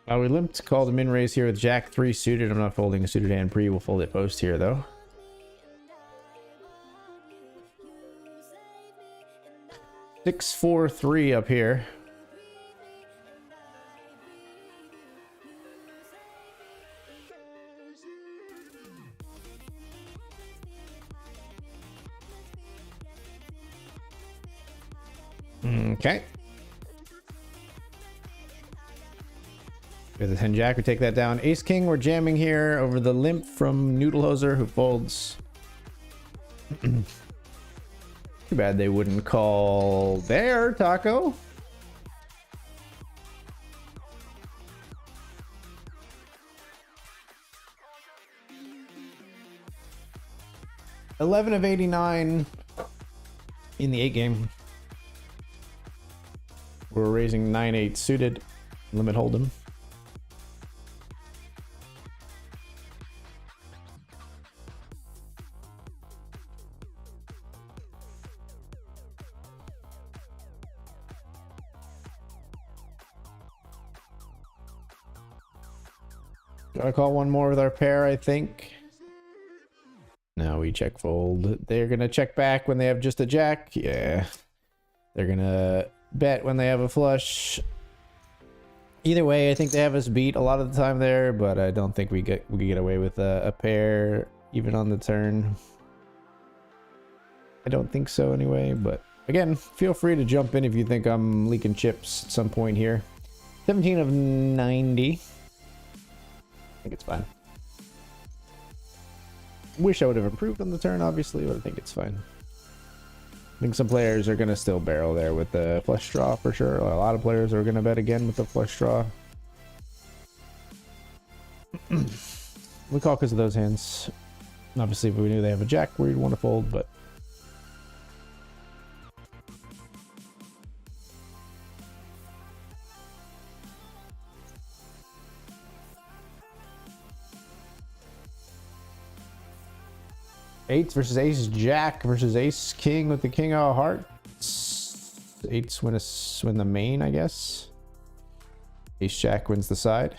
We limped, called a min raise here with Jack 3 suited. I'm not folding a suited hand pre. We'll fold it post here though. Six, 4, 3 up here. Okay. With the 10 jack, we take that down. Ace king, we're jamming here over the limp from Noodlehoser, who folds. Too bad they wouldn't call there, Taco. $11 of 89 in the 8 game. We're raising 9-8 suited. Limit hold'em. Gotta call one more with our pair, I think. Now we check fold. They're gonna check back when they have just a jack. Yeah. They're gonna bet when they have a flush. Either way, I think they have us beat a lot of the time there, but I don't think we get away with a pair even on the turn. I don't think so anyway, but again, feel free to jump in if you think I'm leaking chips at some point here. 17 of 90. I think it's fine. Wish I would have improved on the turn, obviously, but I think it's fine. I think some players are going to still barrel there with the flush draw for sure. A lot of players are going to bet again with the flush draw. We call because of those hands. Obviously, if we knew they have a jack, we'd want to fold, but... Eights versus ace jack versus ace king with the king of hearts. Eights win the main, I guess. Ace jack wins the side.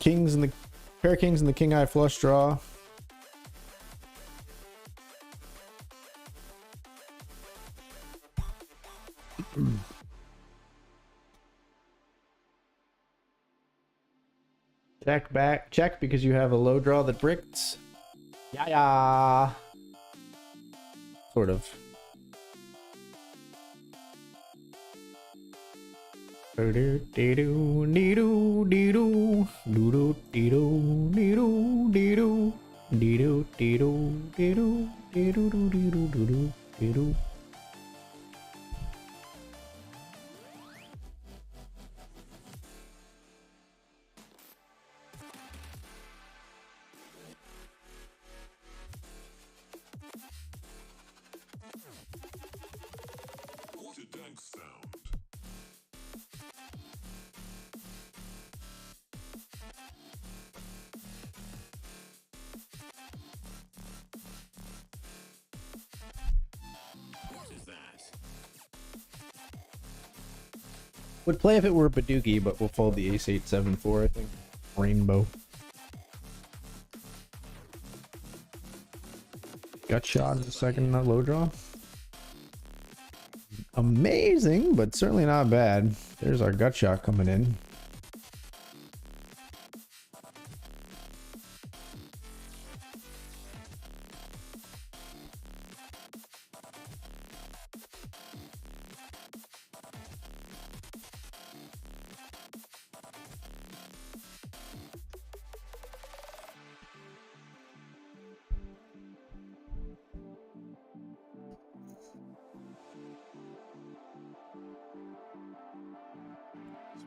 Kings and the pair of kings and the king eye flush draw. Check back, check because you have a low draw that bricked. Yeah. Sort of. What a dank sound. What is that? Would play if it were Badoogie, but we'll fold the ace 8 7 4, I think. Rainbow. Gut shot in the second low draw. Amazing, but certainly not bad. There's our gut shot coming in.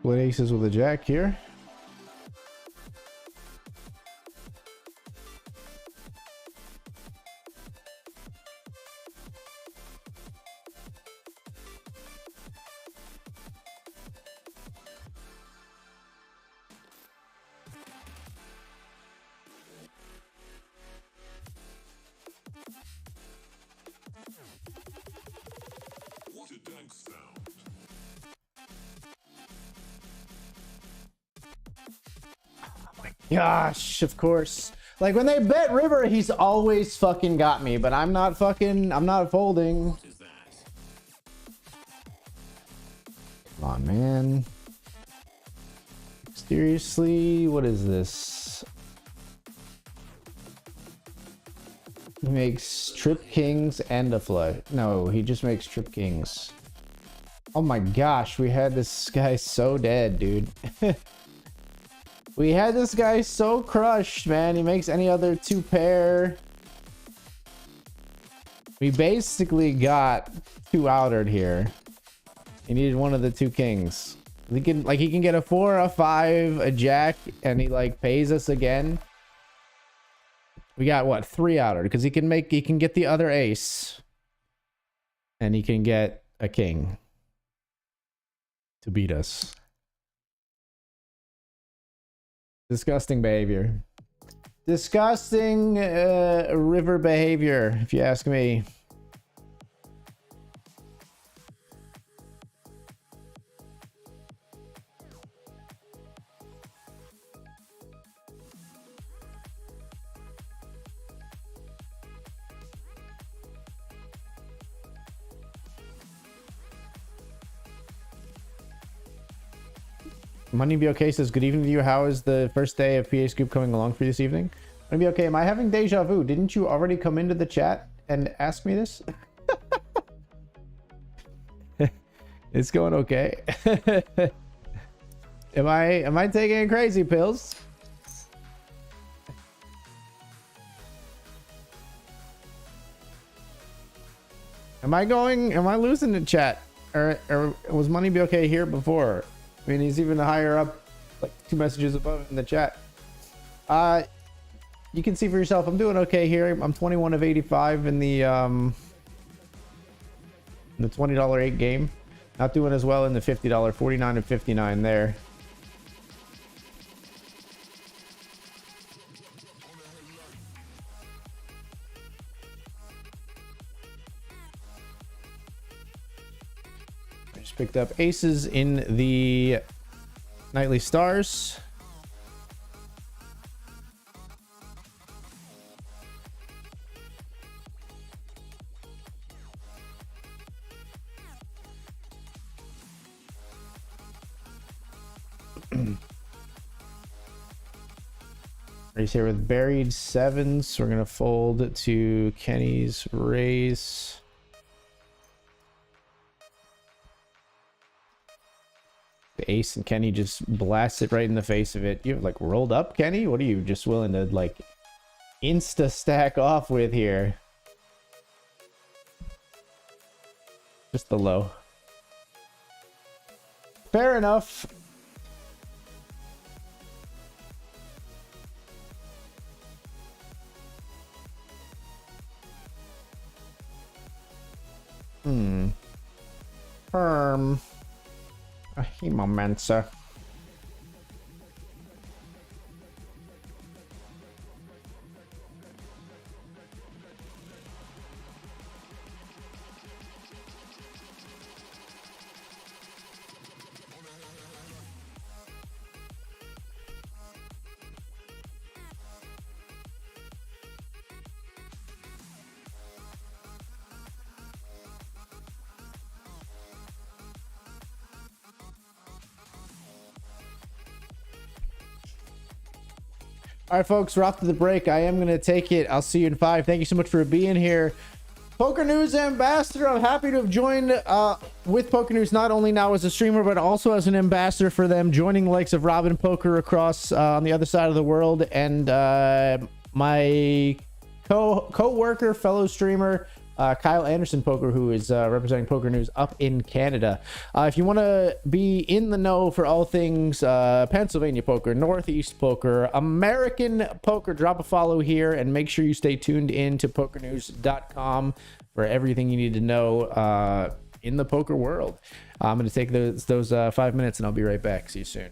Split aces with a jack here. What a dank sound. Gosh, of course. Like when they bet river, he's always fucking got me, but I'm not folding. What is that? Come on, man. Seriously, what is this? He makes trip kings and a flush. No, he just makes trip kings. Oh my gosh, we had this guy so dead, dude. We had this guy so crushed, man. He makes any other two pair. We basically got two outered here. He needed one of the two kings. He can get a 4, a 5, a jack, and he like pays us again. We got what, 3 outered because he can get the other ace, and he can get a king to beat us. Disgusting behavior. Disgusting river behavior, if you ask me. Money Be Okay says, good evening to you. How is the first day of PASCOOP coming along for you this evening? Money Be Okay. Am I having deja vu? Didn't you already come into the chat and ask me this? It's going okay. Am I taking crazy pills? Am I losing the chat? Or was Money Be Okay here before? I mean, he's even higher up, like 2 messages above in the chat. You can see for yourself, I'm doing okay here. I'm 21 of 85 in the $20 8 game. Not doing as well in the $50, 49 of 59 there. Just picked up aces in the nightly stars. Raise here with buried sevens. We're gonna fold to Kenny's raise. The ace and Kenny just blasts it right in the face of it. You have like rolled up, Kenny? What are you just willing to like insta stack off with here? Just the low. Fair enough. A hemomancer. All right, folks, we're off to the break. I am going to take it. I'll see you in 5. Thank you so much for being here. Poker News Ambassador, I'm happy to have joined with Poker News, not only now as a streamer, but also as an ambassador for them, joining the likes of Robin Poker across on the other side of the world, and my co-worker, fellow streamer, Kyle Anderson Poker, who is representing Poker News up in Canada. If you want to be in the know for all things Pennsylvania poker, Northeast poker, American poker, drop a follow here and make sure you stay tuned in to PokerNews.com for everything you need to know in the poker world. I'm going to take those 5 minutes and I'll be right back. See you soon.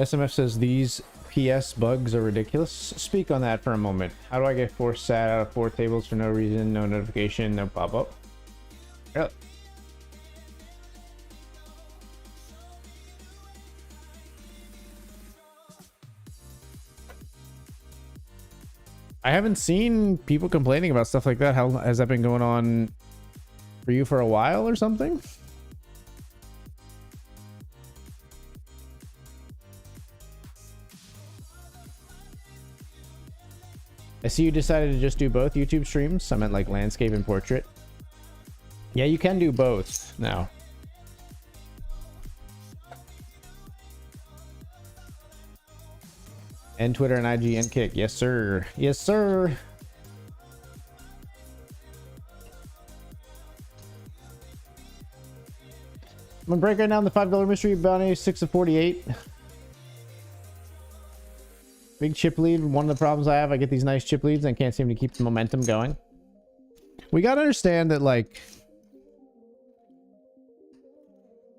SMF says these PS bugs are ridiculous. Speak on that for a moment. How do I get 4 sat out of 4 tables for no reason, no notification, no pop-up? Really? I haven't seen people complaining about stuff like that. How has that been going on for you for a while or something? I see you decided to just do both YouTube streams. I meant like landscape and portrait. Yeah, you can do both now. And Twitter and IG and Kick. Yes, sir. Yes, sir. I'm gonna break right now the $5 mystery bounty, 6 of 48. Big chip lead. One of the problems I have, I get these nice chip leads and can't seem to keep the momentum going. We gotta understand that, like,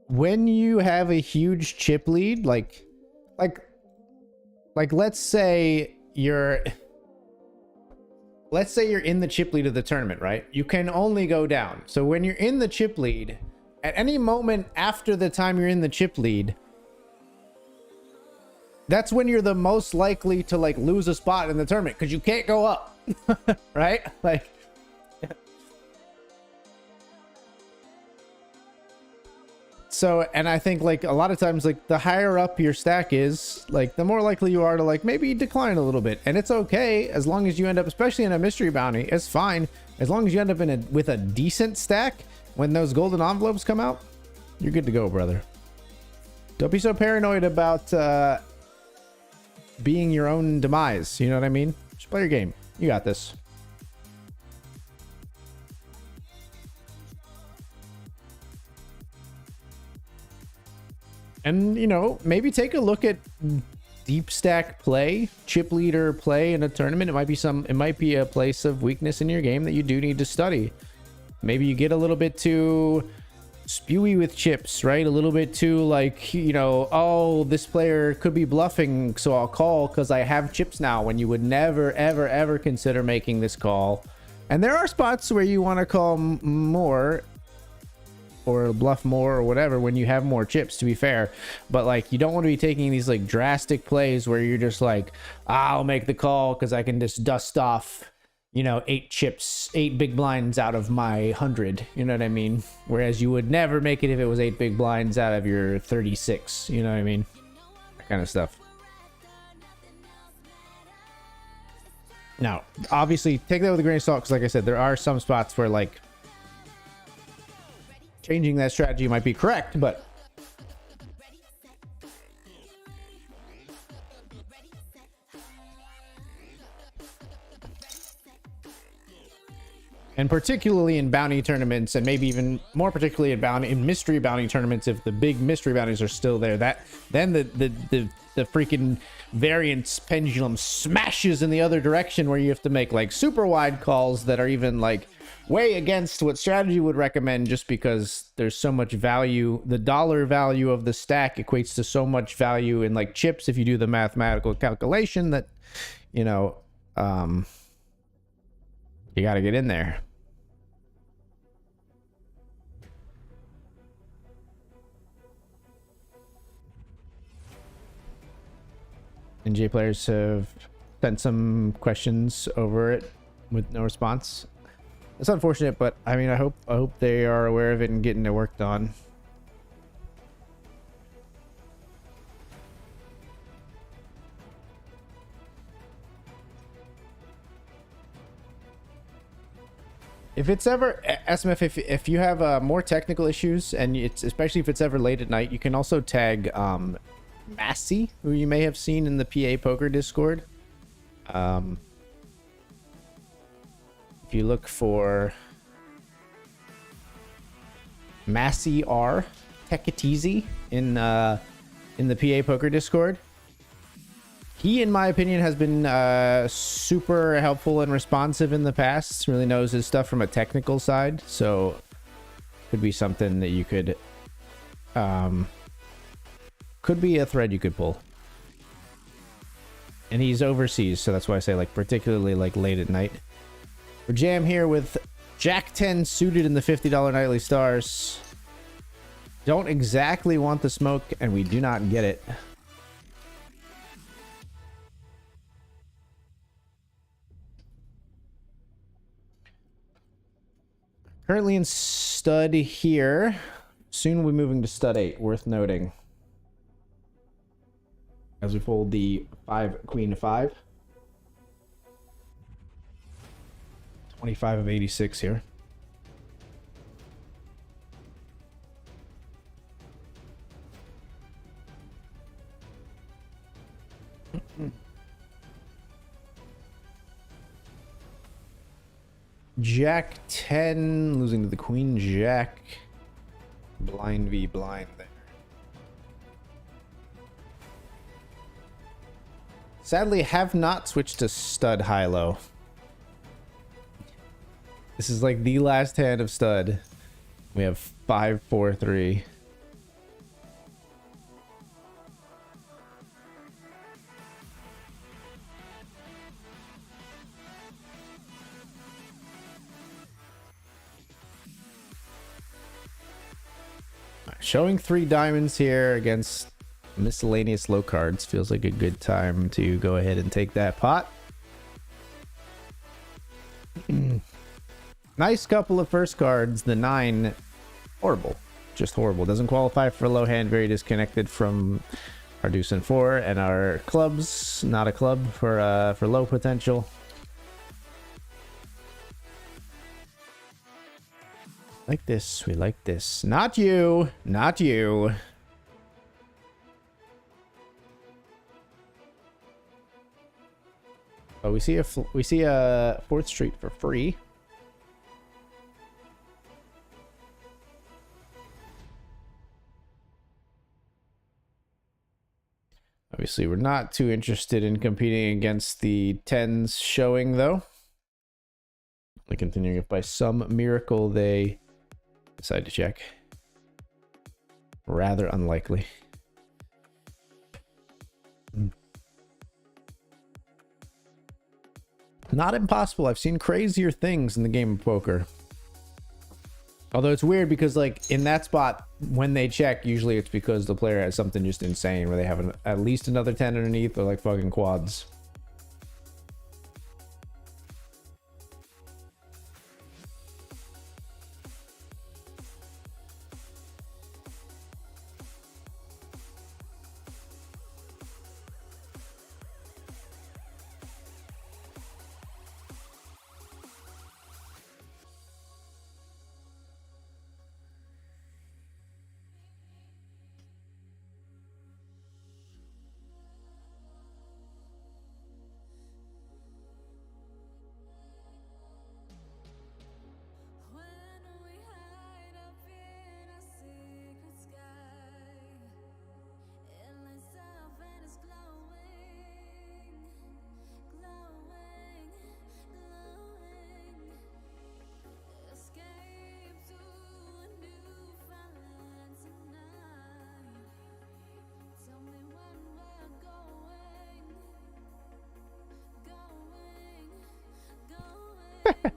when you have a huge chip lead, like let's say you're in the chip lead of the tournament, right? You can only go down. So when you're in the chip lead, at any moment after the time you're in the chip lead, that's when you're the most likely to like lose a spot in the tournament because you can't go up. Right? Like, so, and I think like a lot of times, like the higher up your stack is, like the more likely you are to like maybe decline a little bit. And it's okay as long as you end up, especially in a mystery bounty, it's fine as long as you end up in with a decent stack. When those golden envelopes come out, you're good to go, brother. Don't be so paranoid about being your own demise. You know what I mean? Just play your game. You got this. And, you know, maybe take a look at deep stack play, chip leader play in a tournament. It might be a place of weakness in your game that you do need to study. Maybe you get a little bit too spewy with chips, right? A little bit too like, you know, oh, this player could be bluffing, so I'll call because I have chips now, when you would never, ever, ever consider making this call. And there are spots where you want to call more or bluff more or whatever when you have more chips, to be fair. But like, you don't want to be taking these like drastic plays where you're just like, I'll make the call because I can just dust off, you know, 8 chips, 8 big blinds out of my 100. You know what I mean? Whereas you would never make it if it was 8 big blinds out of your 36. You know what I mean? That kind of stuff. Now, obviously, take that with a grain of salt, because like I said, there are some spots where like changing that strategy might be correct, but and particularly in bounty tournaments, and maybe even more particularly in mystery bounty tournaments, if the big mystery bounties are still there, then the freaking variance pendulum smashes in the other direction, where you have to make like super wide calls that are even like way against what strategy would recommend, just because there's so much value. The dollar value of the stack equates to so much value in like chips if you do the mathematical calculation, that, you know, you got to get in there. NJ players have sent some questions over it with no response. It's unfortunate, but I mean, I hope they are aware of it and getting it worked on. If it's ever, SMF, if you have more technical issues, and it's especially if it's ever late at night, you can also tag Massey, who you may have seen in the PA Poker Discord. If you look for Massey R, take it easy in the PA Poker Discord. He, in my opinion, has been super helpful and responsive in the past. Really knows his stuff from a technical side, so could be something that you could be a thread you could pull. And he's overseas, so that's why I say like particularly like late at night. We're jam here with Jack 10 suited in the $50 nightly stars. Don't exactly want the smoke, and we do not get it. Currently in stud here. Soon we'll be moving to stud 8, worth noting. As we fold the 5 queen 5. 25 of 86 here. Jack 10, losing to the Queen Jack. Blind v blind there. Sadly, have not switched to stud high-low. This is like the last hand of stud. We have 5, 4, 3. Showing 3 diamonds here against miscellaneous low cards feels like a good time to go ahead and take that pot. Nice couple of first cards. The 9, horrible, just horrible. Doesn't qualify for low hand. Very disconnected from our deuce and 4, and our clubs. Not a club for low potential. Like this, we like this. Not you, not you. Oh, we see a 4th Street for free. Obviously, we're not too interested in competing against the 10s showing, though. Only continuing if by some miracle they decide to check. Rather unlikely. Not impossible. I've seen crazier things in the game of poker. Although it's weird because, like, in that spot, when they check, usually it's because the player has something just insane where they have at least another 10 underneath or like fucking quads.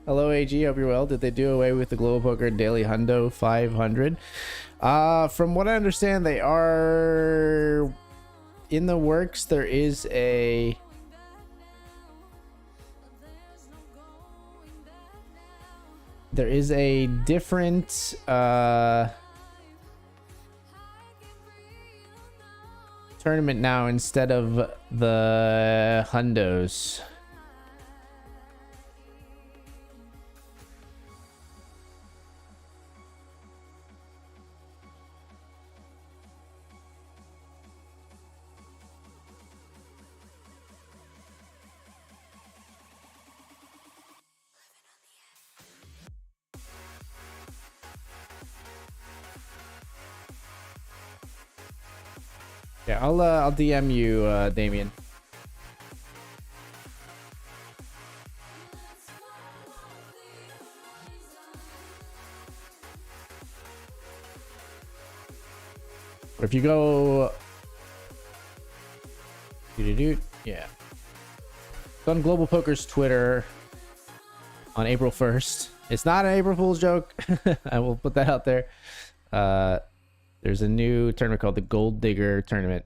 Hello, AG. Hope you're well. Did they do away with the Global Poker Daily Hundo 500? From what I understand, they are in the works. There is a different tournament now instead of the Hundos. Yeah, I'll DM you, Damien. If you go, yeah. on Global Poker's Twitter on April 1st. It's not an April Fool's joke. I will put that out there. There's a new tournament called the Gold Digger Tournament.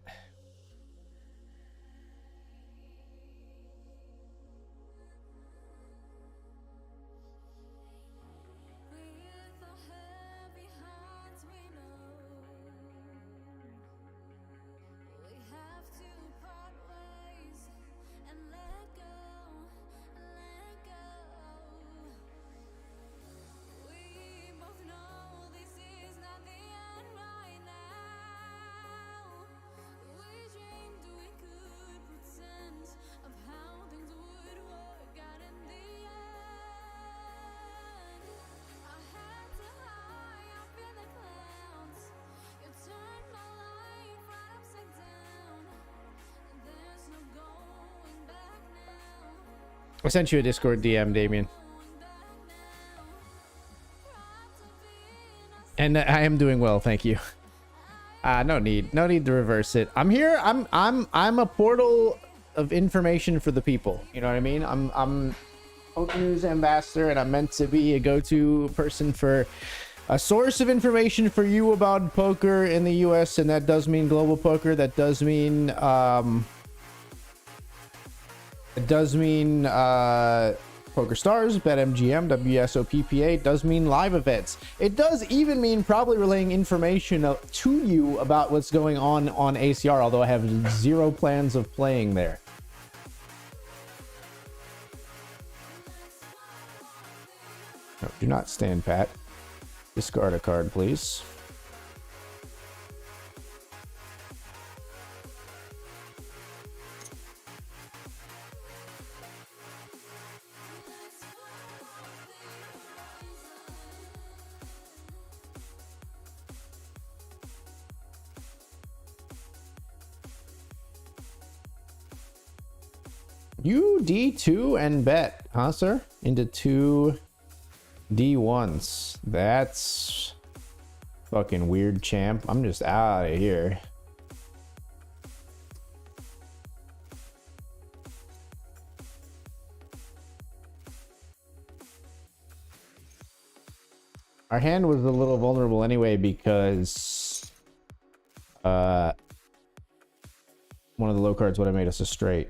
I sent you a Discord DM, Damien. And I am doing well, thank you. No need to reverse it. I'm here. I'm a portal of information for the people. You know what I mean? I'm PokerNews Ambassador, and I'm meant to be a go-to person for a source of information for you about poker in the US, and that does mean global poker. That does mean Poker Stars, BetMGM, WSOPPA. It does mean live events. It does even mean probably relaying information to you about what's going on ACR, although I have zero plans of playing there. No, do not stand pat. Discard a card, please. You D2 and bet, huh, sir? Into two D1s. That's fucking weird, champ. I'm just out of here. Our hand was a little vulnerable anyway because one of the low cards would have made us a straight.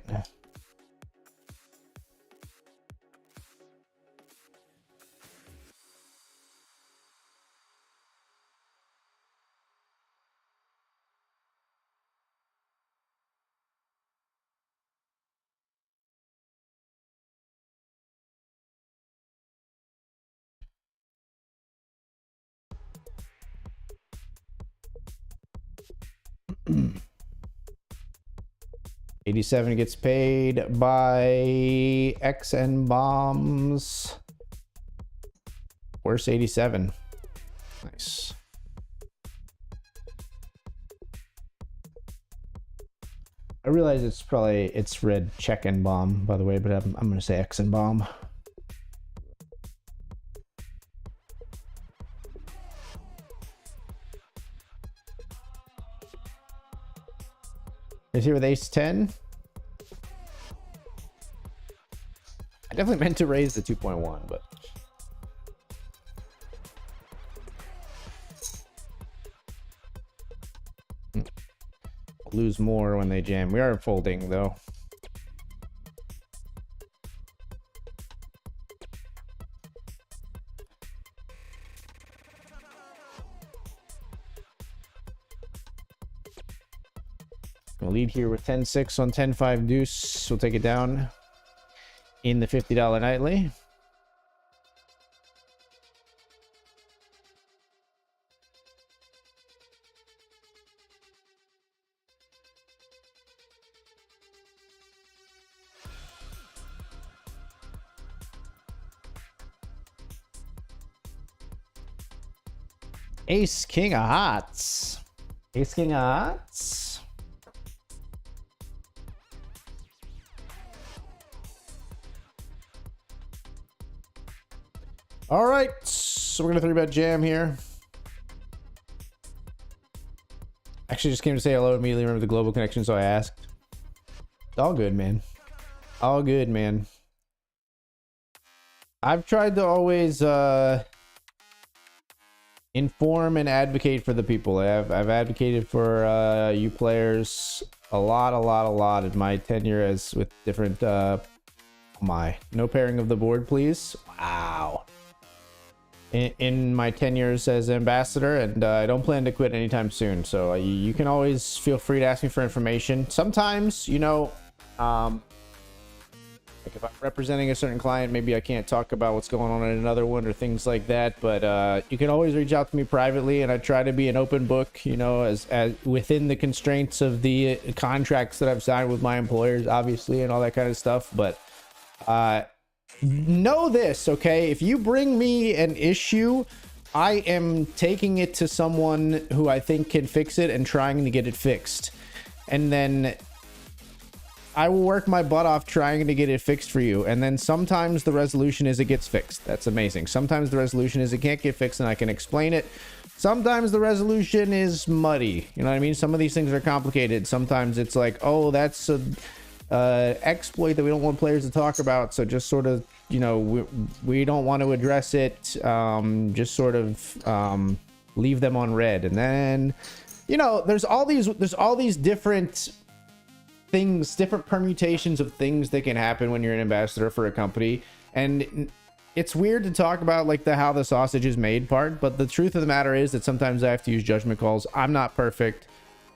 $87 gets paid by XN bombs. Worse 87. Nice. I realize it's red check and bomb, by the way, but I'm gonna say X and bomb. Is here with ace 10. I definitely meant to raise the 2.1, but lose more when they jam. We are folding though. We'll lead here with 10-6 on 10-5 deuce. We'll take it down in the $50 nightly. Ace King of Hearts. Ace King of Hearts. All right, so we're gonna 3-bet jam here. Actually, just came to say hello immediately. Remember the global connection, so I asked. It's all good, man. All good, man. I've tried to always inform and advocate for the people. I've advocated for you players a lot in my tenure as with different no pairing of the board, please. Wow. In my tenures as ambassador, and I don't plan to quit anytime soon, so you can always feel free to ask me for information. Sometimes, you know, like if I'm representing a certain client, maybe I can't talk about what's going on in another one or things like that, but you can always reach out to me privately, and I try to be an open book, you know, as within the constraints of the contracts that I've signed with my employers, obviously, and all that kind of stuff. But know this, okay? If you bring me an issue, I am taking it to someone who I think can fix it and trying to get it fixed. And then I will work my butt off trying to get it fixed for you. And then sometimes the resolution is it gets fixed. That's amazing. Sometimes the resolution is it can't get fixed and I can explain it. Sometimes the resolution is muddy. You know what I mean? Some of these things are complicated. Sometimes it's like, oh, that's a exploit that we don't want players to talk about, so just sort of, you know, we don't want to address it, just sort of leave them on red. And then, you know, there's all these different things, different permutations of things that can happen when you're an ambassador for a company. And it's weird to talk about like the how the sausage is made part, but the truth of the matter is that sometimes I have to use judgment calls. I'm not perfect,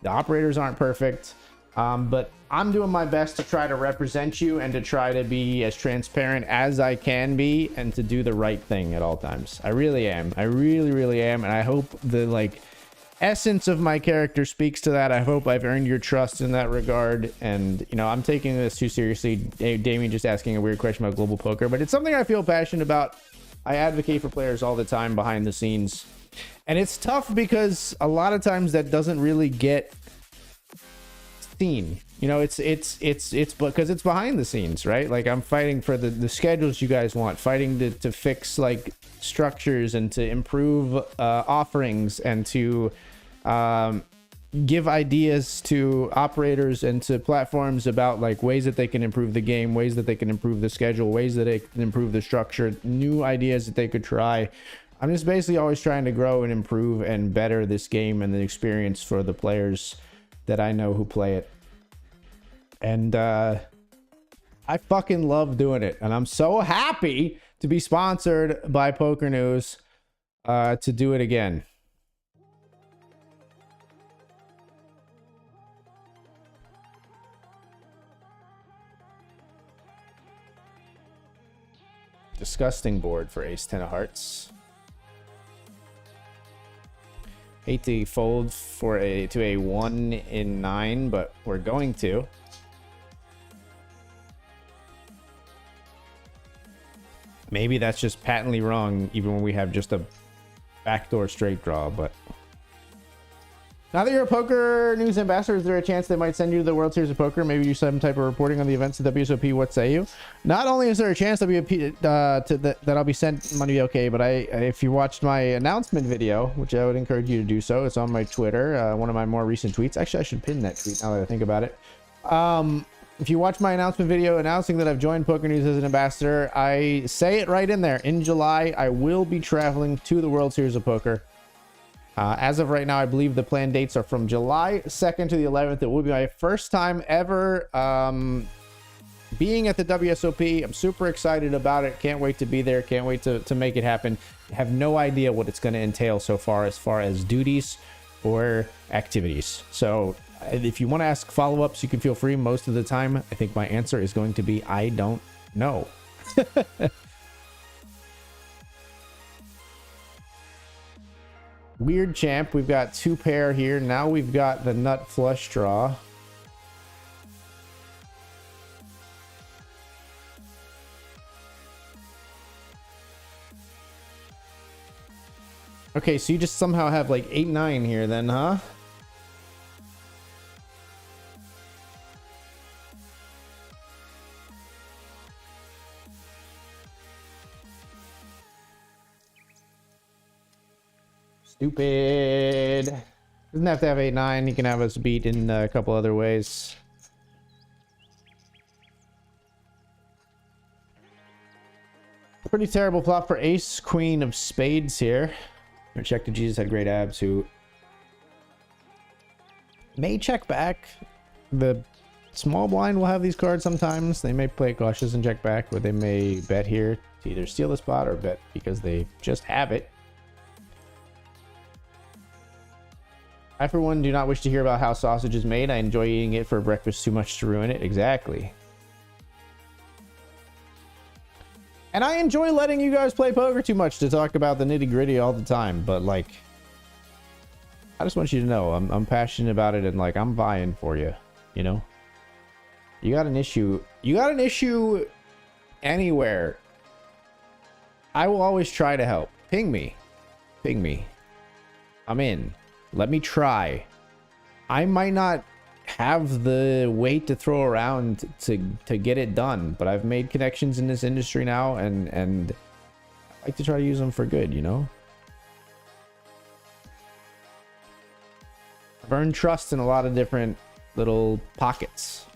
the operators aren't perfect, but I'm doing my best to try to represent you and to try to be as transparent as I can be and to do the right thing at all times. I really am. I really am. And I hope the like essence of my character speaks to that. I hope I've earned your trust in that regard. And, you know, I'm taking this too seriously. Damien just asking a weird question about global poker, but it's something I feel passionate about. I advocate for players all the time behind the scenes. And it's tough because a lot of times that doesn't really get seen. You know, it's because it's behind the scenes, right? Like I'm fighting for the schedules you guys want, fighting to fix like structures and to improve offerings and to give ideas to operators and to platforms about like ways that they can improve the game, ways that they can improve the schedule, ways that they can improve the structure, new ideas that they could try. I'm just basically always trying to grow and improve and better this game and the experience for the players that I know who play it. And I fucking love doing it. And I'm so happy to be sponsored by PokerNews to do it again. Disgusting board for ace 10 of hearts. Hate to fold to a 1 in 9, but we're going to. Maybe that's just patently wrong, even when we have just a backdoor straight draw, but... Now that you're a PokerNews Ambassador, is there a chance they might send you to the World Series of Poker? Maybe do some type of reporting on the events at WSOP. What say you? Not only is there a chance that I'll be sent money, okay, but if you watched my announcement video, which I would encourage you to do so, it's on my Twitter, one of my more recent tweets. Actually, I should pin that tweet now that I think about it. If you watch my announcement video announcing that I've joined PokerNews as an ambassador, I say it right in there. In July, I will be traveling to the World Series of Poker. As of right now, I believe the planned dates are from July 2nd to the 11th. It will be my first time ever being at the WSOP. I'm super excited about it. Can't wait to be there. Can't wait to make it happen. I have no idea what it's going to entail so far as duties or activities. So if you want to ask follow-ups, you can feel free. Most of the time, I think my answer is going to be, I don't know. Weird champ. We've got 2 pair here. Now we've got the nut flush draw. Okay, so you just somehow have like 8-9 here then, huh? Stupid. Doesn't have to have 8-9. He can have us beat in a couple other ways. Pretty terrible flop for ace queen of spades here. Or check to Jesus had great abs who may check back. The small blind will have these cards sometimes. They may play cautious and check back, or they may bet here to either steal the spot or bet because they just have it. I, for one, do not wish to hear about how sausage is made. I enjoy eating it for breakfast too much to ruin it. Exactly. And I enjoy letting you guys play poker too much to talk about the nitty-gritty all the time. But, like, I just want you to know I'm passionate about it, and, like, I'm vying for you, you know? You got an issue. You got an issue anywhere. I will always try to help. Ping me. Ping me. I'm in. Let me try. I might not have the weight to throw around to get it done, but I've made connections in this industry now, and I like to try to use them for good, you know? I've earned trust in a lot of different little pockets.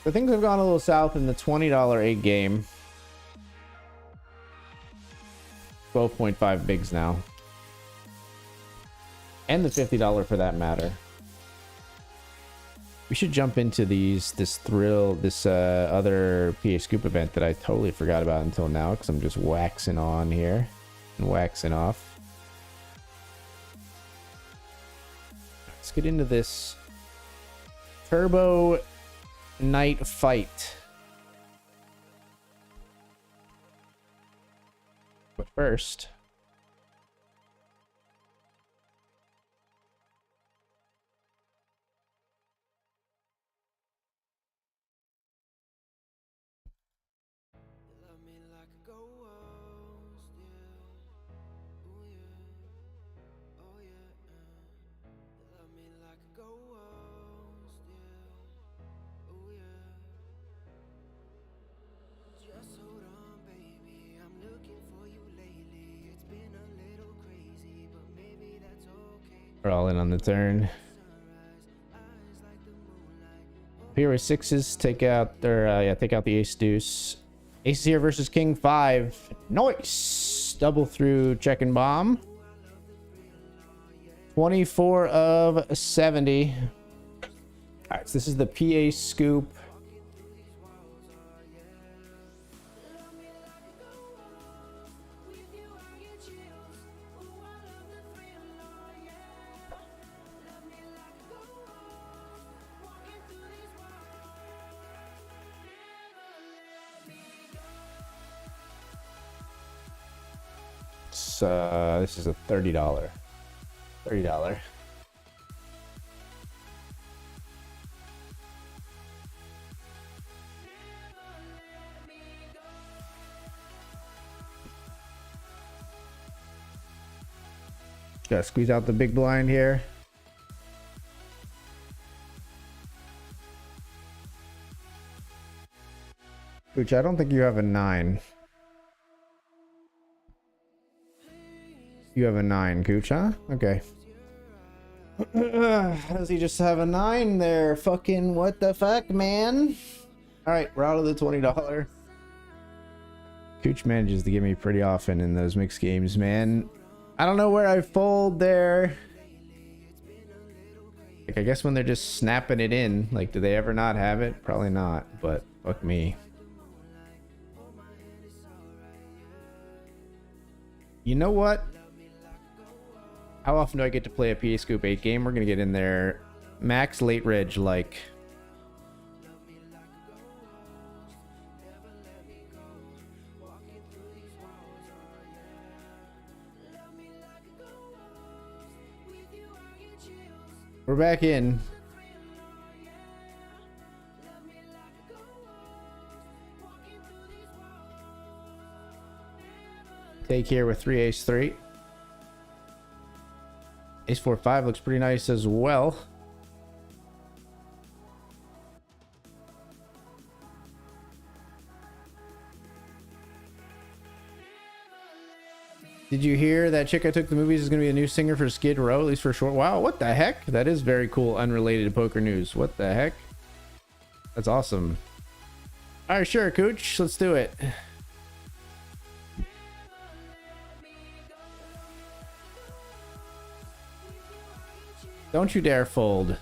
So things have gone a little south in the $20 8 game. 12.5 bigs now. And the $50 for that matter. We should jump into this other PASCOOP event that I totally forgot about until now, because I'm just waxing on here and waxing off. Let's get into this Turbo Night Fight. But first, Love me like a ghost, yeah. Ooh, yeah. Oh, yeah. Love me like a ghost, yeah. Ooh, yeah. Just hold on, baby. I'm looking for you lately. It's been a little crazy, but maybe that's okay. we're all in on the turn. Here are sixes. Take out their take out the ace deuce. Ace here versus king 5. Nice. Double through check and bomb. 24 of 70. All right, so this is the PASCOOP. This is a $30. $30. Gotta squeeze out the big blind here. Which I don't think you have a 9. You have a 9, Cooch, huh? Okay. Does he just have a 9 there? Fucking what the fuck, man? Alright, we're out of the $20. Cooch manages to get me pretty often in those mixed games, man. I don't know where I fold there. Like, I guess when they're just snapping it in. Like, do they ever not have it? Probably not, but fuck me. You know what? How often do I get to play a PASCOOP 8 game? We're gonna get in there. Max late reg, like. We're back in. Take here with 3 ace 3. Ace 4-5 looks pretty nice as well. Did you hear that chick I took to the movies is going to be a new singer for Skid Row, at least for a short while? What the heck? That is very cool, unrelated to poker news. What the heck? That's awesome. All right, sure, Cooch. Let's do it. Don't you dare fold.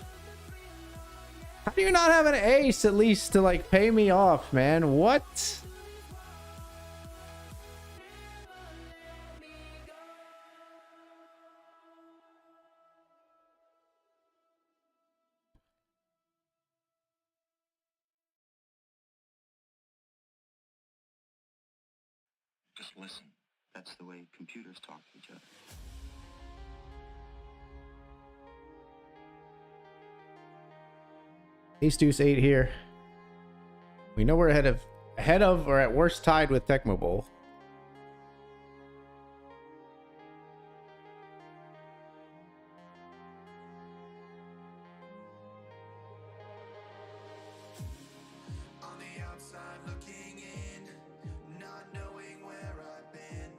How do you not have an ace at least to like pay me off, man? What? Just listen. That's the way computers talk to each other. Ace deuce 8 here. We know we're ahead of or at worst tied with Tecmo Bowl. On the outside looking in, not knowing where I've been,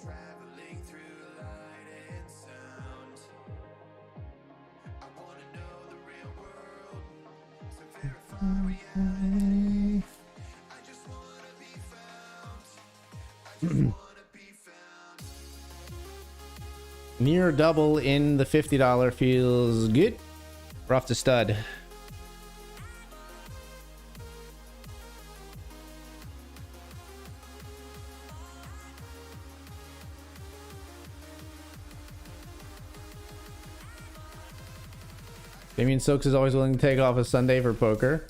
traveling through light and sound. I want to know the real world, to verify reality. I just want to be found. I just want to be found. Near double in the $50 feels good. We're off to stud. Damien Stokes is always willing to take off a Sunday for poker.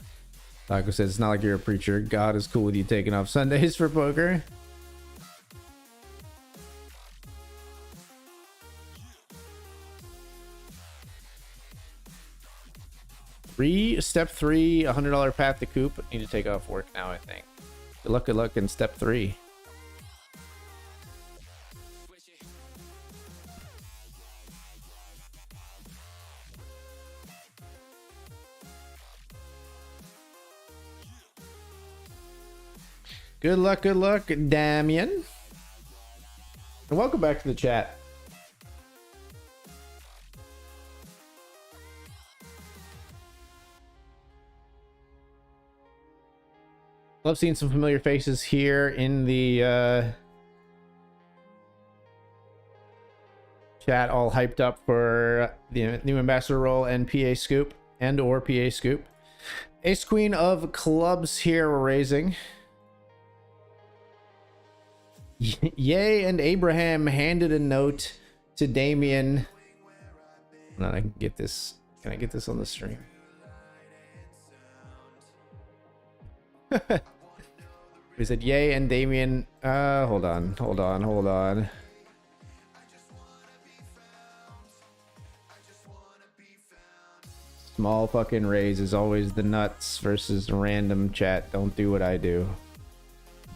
Taco says it's not like you're a preacher. God is cool with you taking off Sundays for poker. Step three, $100 path to coop. Need to take off work now, I think. Good luck in step 3. Good luck, Damien. And welcome back to the chat. Love seeing some familiar faces here in the chat, all hyped up for the new ambassador role and PASCOOP or PASCOOP. Ace Queen of clubs here, we're raising. Yay, and Abraham handed a note to Damien. Hold on, I can get this. Can I get this on the stream? We said yay, and Damien. Hold on. Small fucking raise is always the nuts versus random chat. Don't do what I do.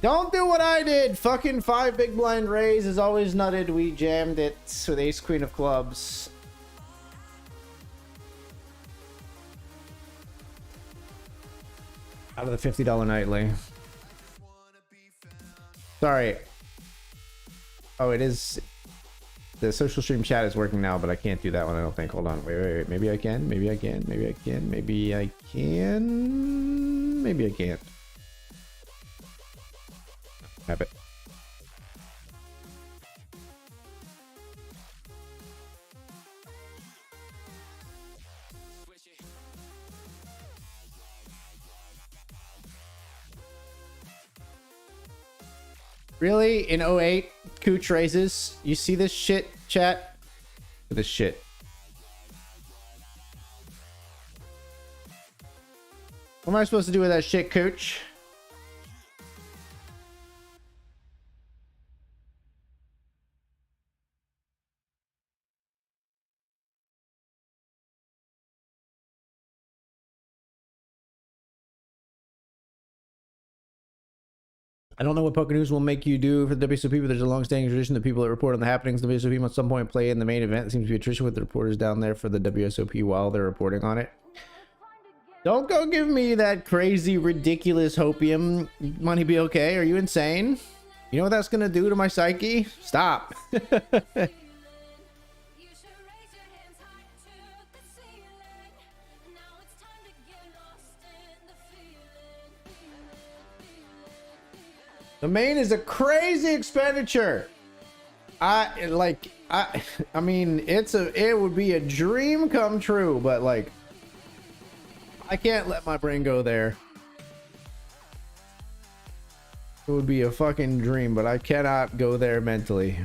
Don't do what I did. Fucking 5 big blind raise is always nutted. We jammed it with ace queen of clubs. Out of the $50 nightly. Sorry. Oh, it is. The social stream chat is working now, but I can't do that one, I don't think. Hold on. Wait. Maybe I can. Maybe I can. Maybe I can. Maybe I can. Maybe I can't. Have it. Really? In 08, Cooch raises? You see this shit, chat? This shit. What am I supposed to do with that shit, Cooch? I don't know what Poker News will make you do for the WSOP, but there's a long-standing tradition that people that report on the happenings of the WSOP must at some point play in the main event. It seems to be a tradition with the reporters down there for the WSOP while they're reporting on it. Don't go give me that crazy, ridiculous hopium. Money be okay? Are you insane? You know what that's gonna do to my psyche? Stop. The main is a crazy expenditure. I mean, it would be a dream come true, but like, I can't let my brain go there. It would be a fucking dream, but I cannot go there mentally.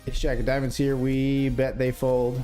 It's Jack of Diamonds here. We bet they fold.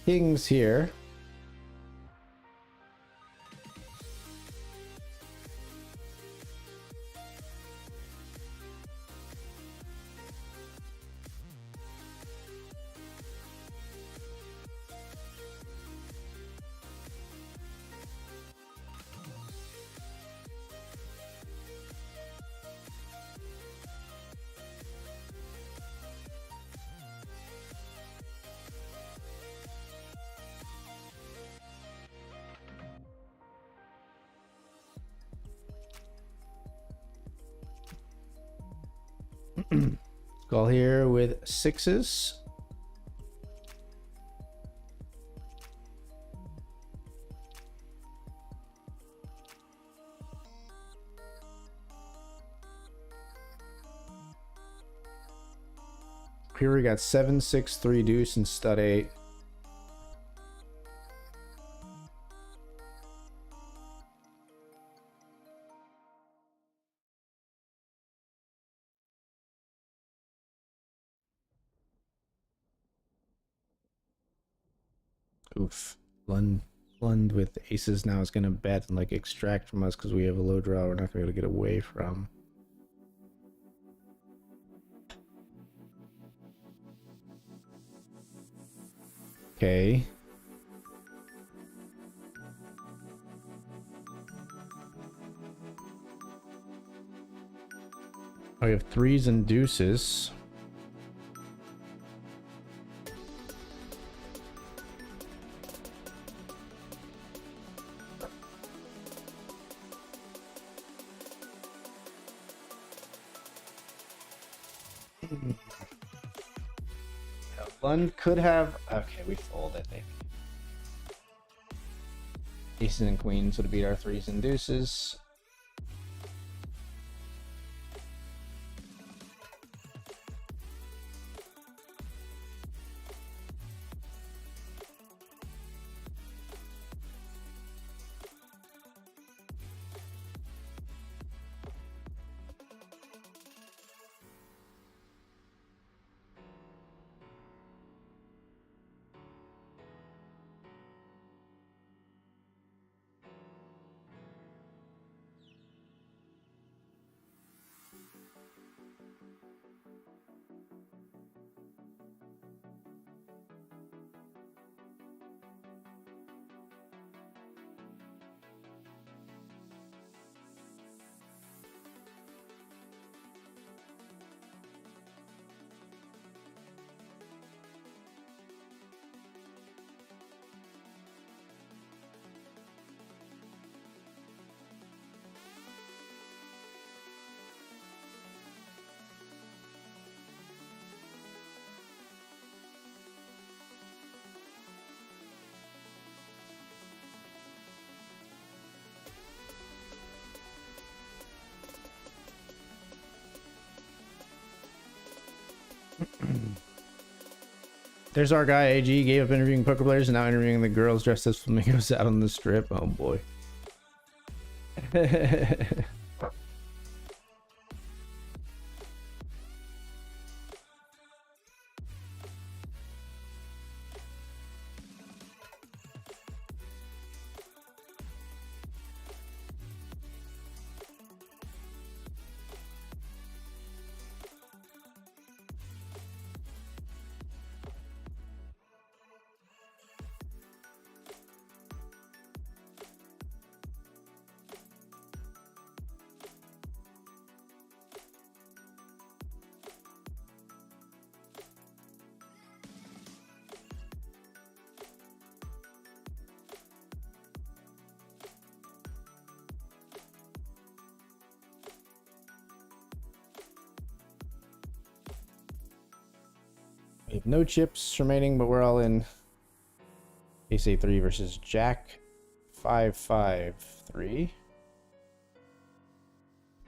Kings here. Call here with sixes. Here we got 7, 6, 3 deuce and stud 8. Oof. Lund with aces now is going to bet and like extract from us because we have a low draw we're not going to be able to get away from. Okay. Oh, we have threes and deuces. Lund could have. Okay, we fold it. Maybe. Aces and queens would beat our threes and deuces. There's our guy AG, gave up interviewing poker players and now interviewing the girls dressed as flamingos out on the strip. Oh boy. We have no chips remaining, but we're all in. Ace A3 versus Jack 5-5-3.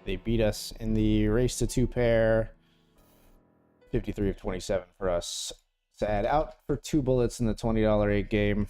They beat us in the race to two pair. 53 of 27 for us. Sad. Out for 2 bullets in the $20 8 game.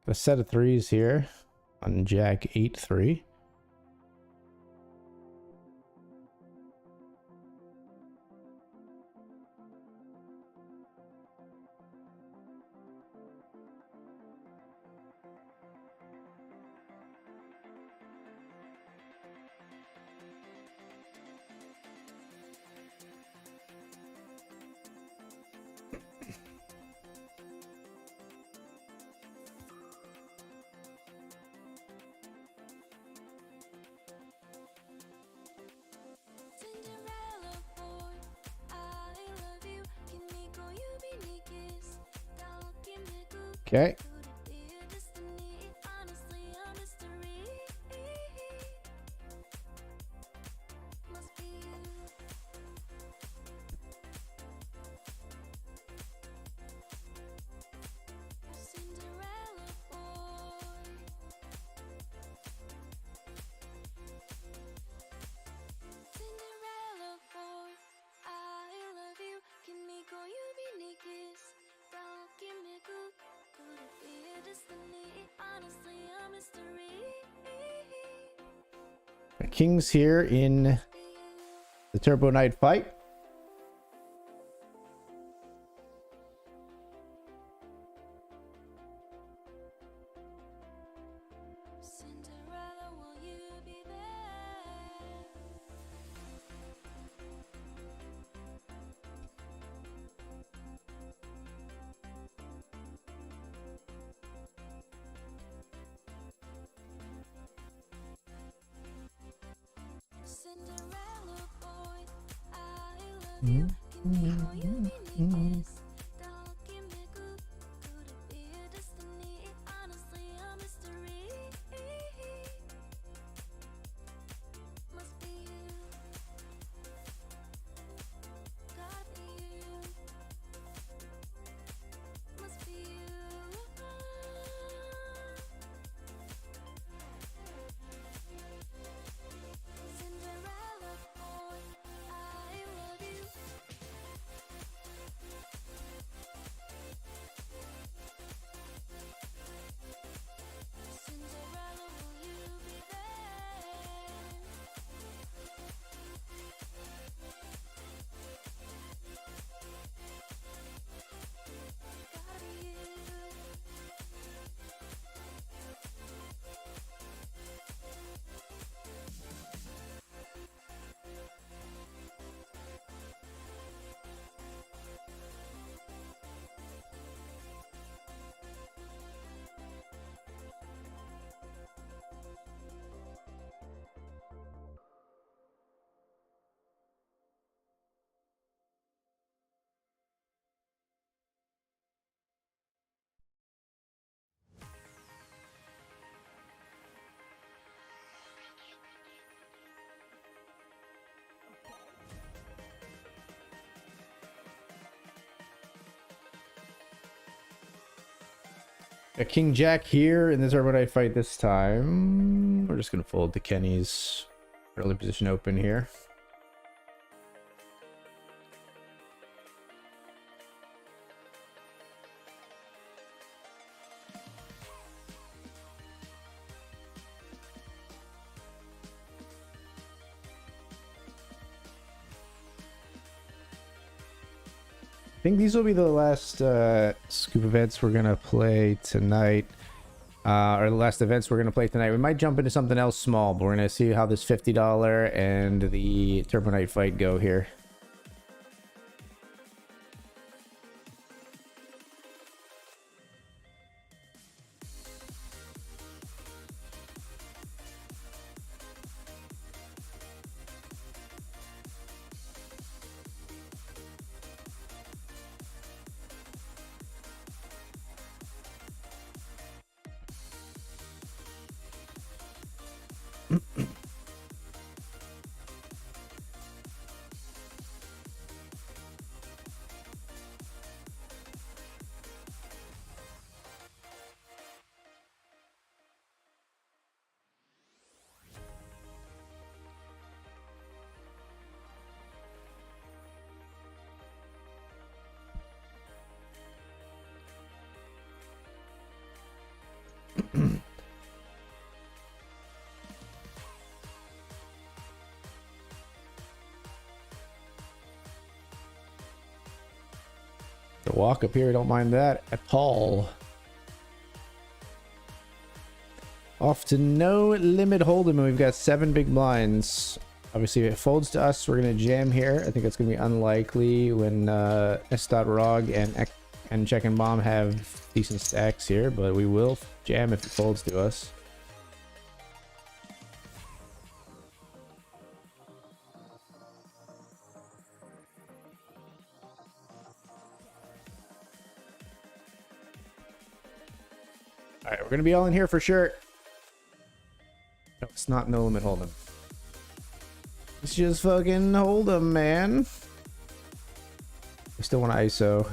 A set of threes here on Jack 8-3. Okay. Kings here in the Turbo Night fight. A King Jack here in the Turbo Night fight this time. We're just going to fold to Kenny's early position open here. I think these will be the last scoop events we're going to play tonight. Or the last events we're going to play tonight. We might jump into something else small, but we're going to see how this $50 and the Turbo Night fight go here. The walk up here, I don't mind that at all. Off to no limit hold'em, and we've got 7 big blinds. Obviously, if it folds to us, we're gonna jam here. I think that's gonna be unlikely when S.Rog and Check and Bomb have decent stacks here, but we will jam if it folds to us. All right, we're gonna be all in here for sure. No, it's not no limit hold'em. It's just fucking hold'em, man. We still want to ISO.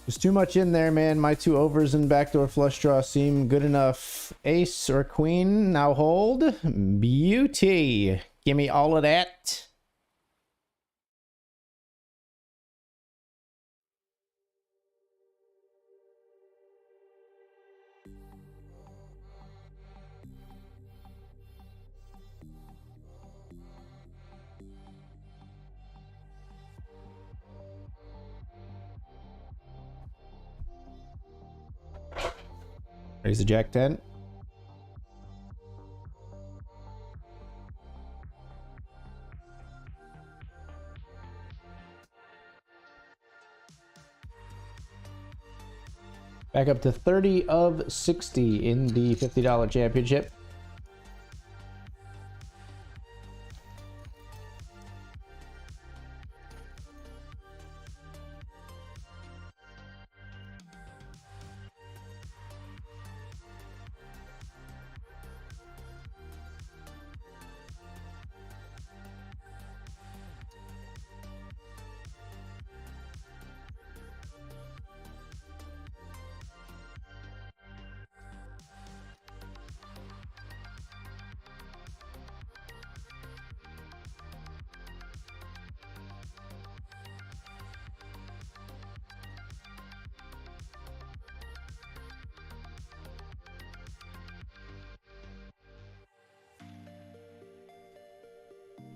There's too much in there, man. My 2 overs and backdoor flush draw seem good enough. Ace or queen, now hold. Beauty. Give me all of that. Raise the Jack 10. Back up to 30 of 60 in the $50 championship.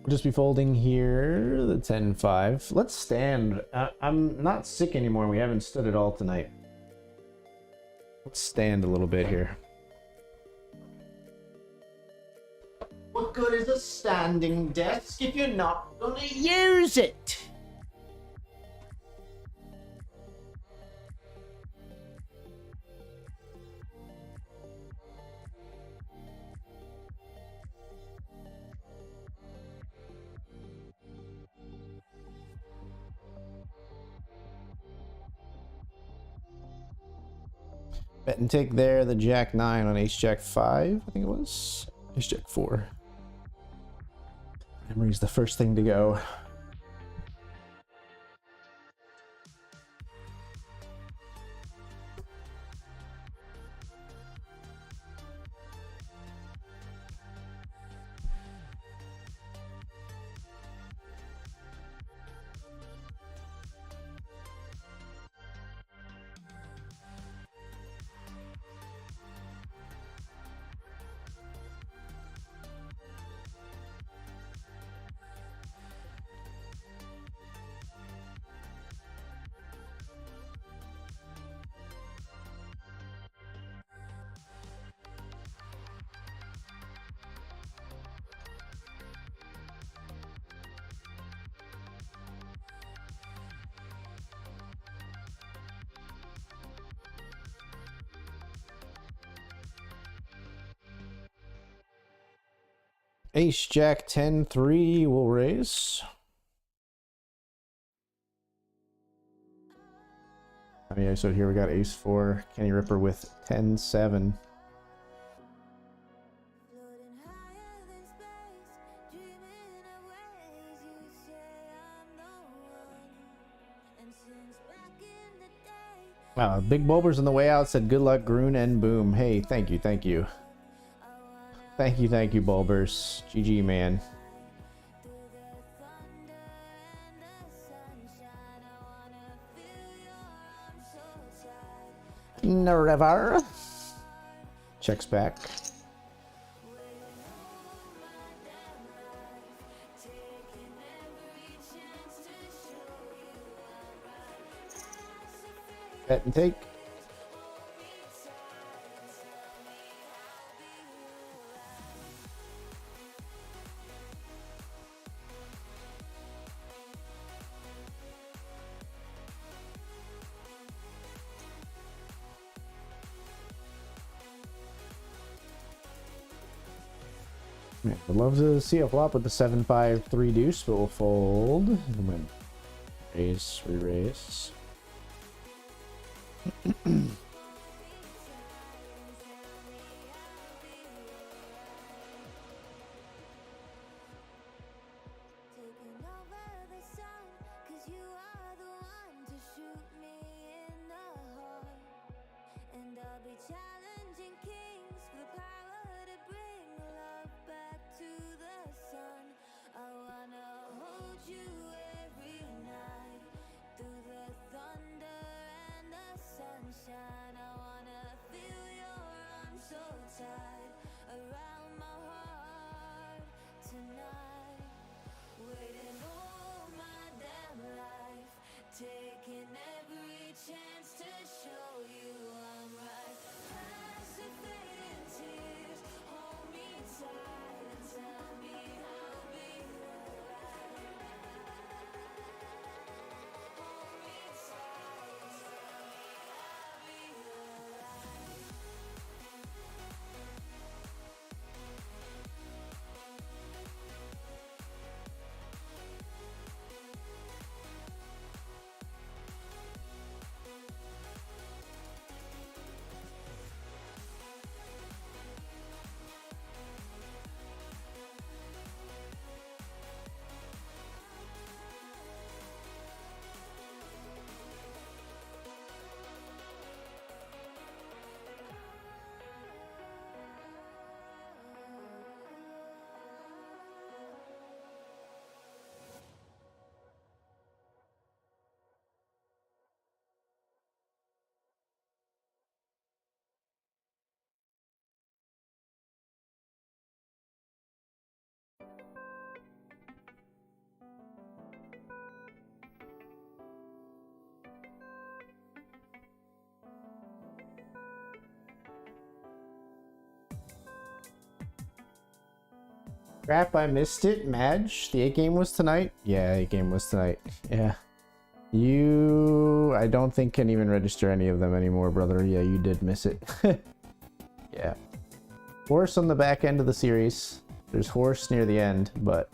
We'll just be folding here, the 10-5. Let's stand. I'm not sick anymore. We haven't stood at all tonight. Let's stand a little bit here. What good is a standing desk if you're not gonna use it? Bet and take there, the Jack 9 on Ace Jack 5, I think it was. Ace Jack 4. Memory's the first thing to go. Ace Jack 10-3 will raise. I mean, so here we got ace 4, Kenny Ripper with 10-7. Floating higher than space, dreaming of ways you say I'm the one. And since back in the day, Wow, Big Bulbers on the way out said good luck, Groon and Boom. Hey, thank you, thank you. Thank you, Bulbers. GG, man. through the thunder and the sunshine, I wanna feel your arms so tight. No river. Checks back. Waiting all my damn life, taking every chance to show you I'm right. Pass the fate, Bet and take. hold me tight and tell me I'll be alright. Yeah, would love to see a flop with the 7-5 3 deuce, but we'll fold. And then raise, re-raise. Taking over the sun, 'cause you are the one to shoot me in the heart. And I'll be challenging kings for the power to bring love back to the sun. I wanna hold you every night, through the thunder and the sunshine. I wanna feel your arms so tight around my heart tonight. Waiting all my damn life, taking every chance to show you I'm right. Pacific tears, hold me tight and tell me I'll be alright. Hold me tight and tell me I'll be alright. Crap, I missed it. Madge, the 8 game was tonight? Yeah, 8 game was tonight. Yeah. You, I don't think can even register any of them anymore, brother. Yeah, you did miss it. Yeah. Horse on the back end of the series. There's horse near the end, but...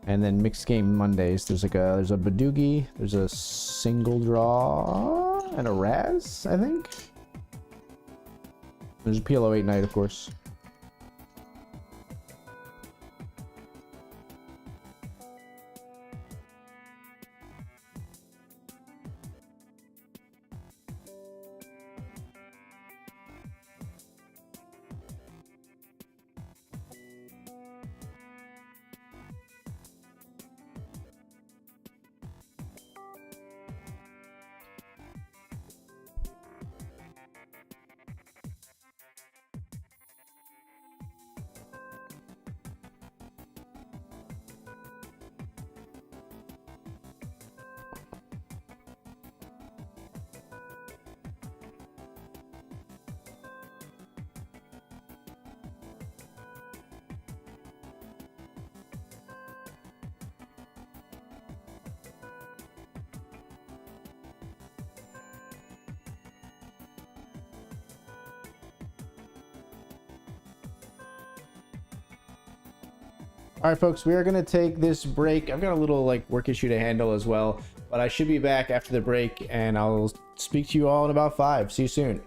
And then mixed game Mondays. There's like there's a Badoogie, there's a single draw, and a Raz, I think. There's a PLO 8 night, of course. All right, folks, we are going to take this break. I've got a little like work issue to handle as well, but I should be back after the break, and I'll speak to you all in about 5. See you soon.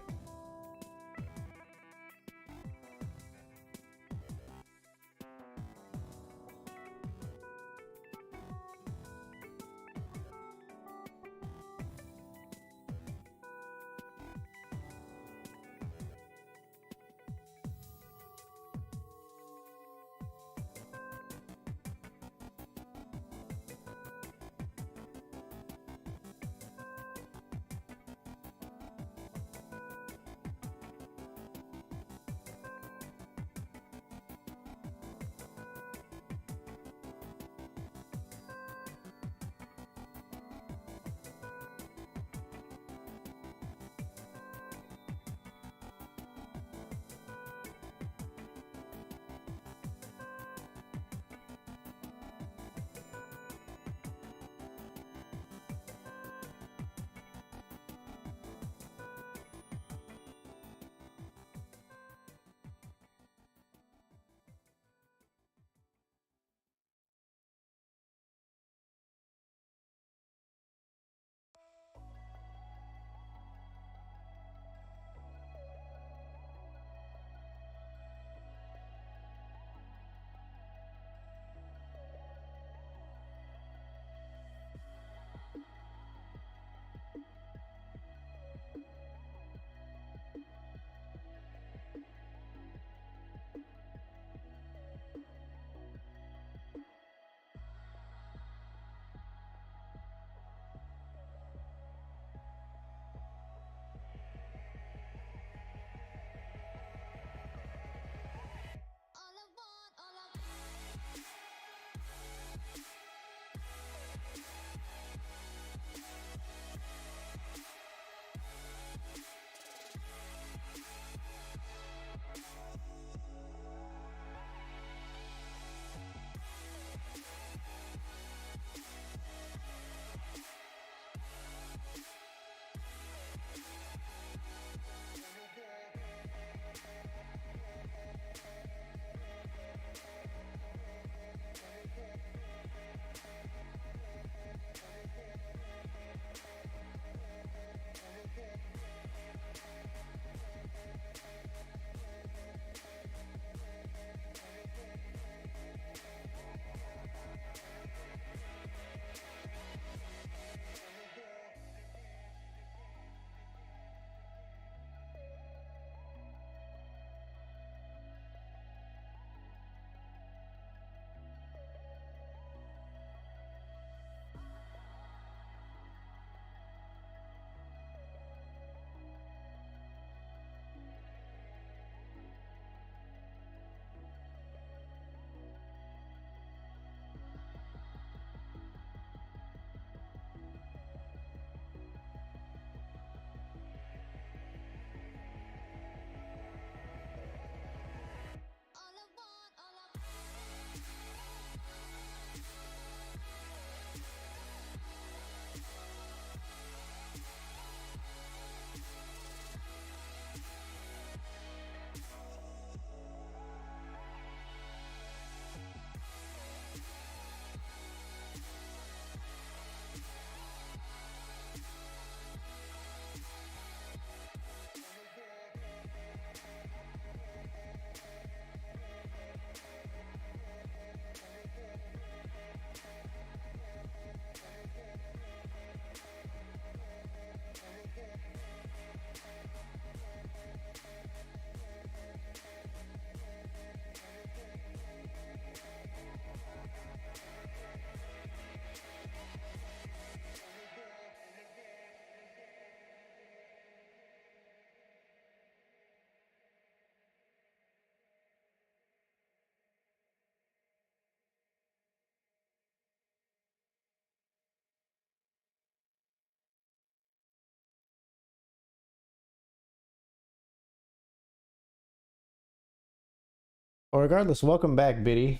Well, regardless, welcome back, Biddy.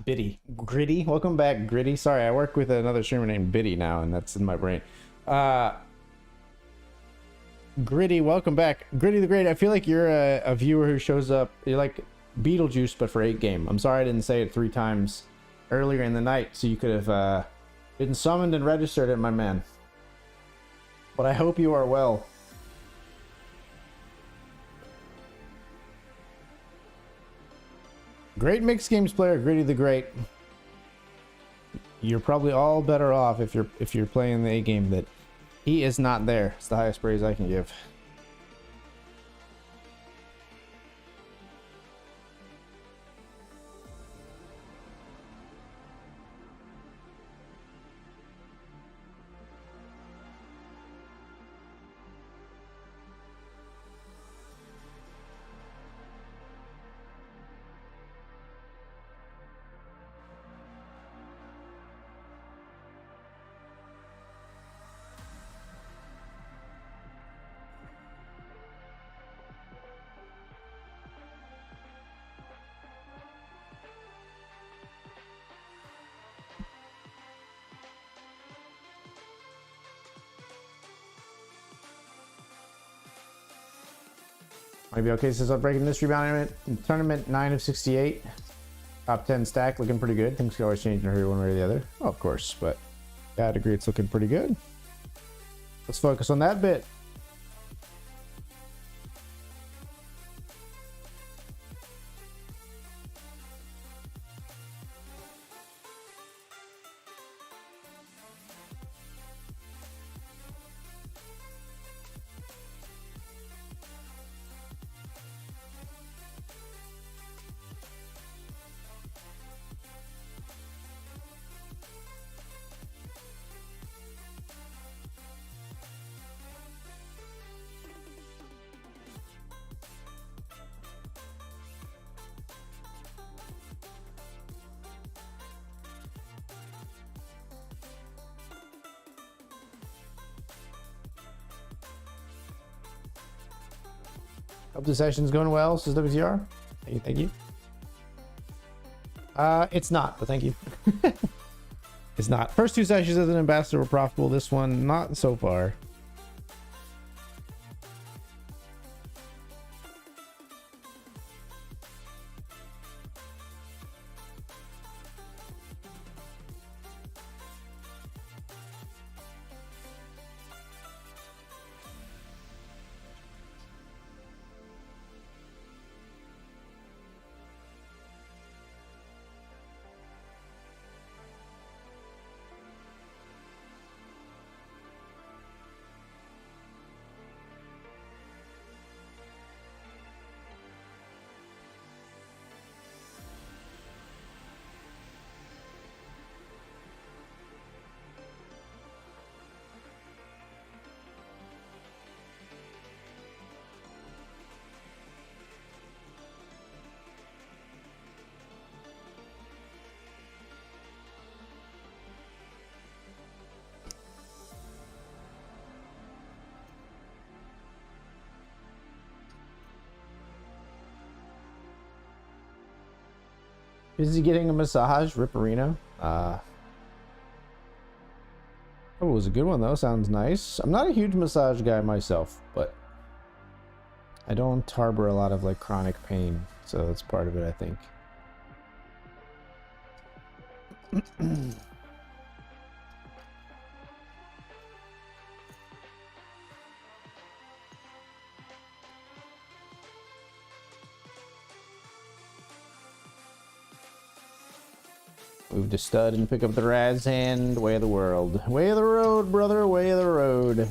Biddy. Gritty. Welcome back, Gritty. Sorry, I work with another streamer named Biddy now, and that's in my brain. Gritty, welcome back. Gritty the Great, I feel like you're a viewer who shows up. You're like Beetlejuice, but for 8 game. I'm sorry I didn't say it 3 times. earlier in the night, so you could have been summoned and registered it, my man. But I hope you are well. Great mixed games player, Gritty the Great. You're probably all better off if you're playing the A game that he is not there. It's the highest praise I can give. Might be okay since I'm breaking this rebound tournament 9 of 68. Top 10 stack looking pretty good. Things can always change in a hurry one way or the other. Oh, of course, but yeah, I'd agree it's looking pretty good. Let's focus on that bit. Hope the session's going well, says WTR. Thank you. It's not, but thank you. It's not. First two sessions as an ambassador were profitable. This one, not so far. Is he getting a massage, Ripperino? Oh, it was a good one though. Sounds nice. I'm not a huge massage guy myself, but I don't harbor a lot of like chronic pain, so that's part of it, I think. Move to stud and pick up the Raz hand. Way of the world. Way of the road, brother. Way of the road.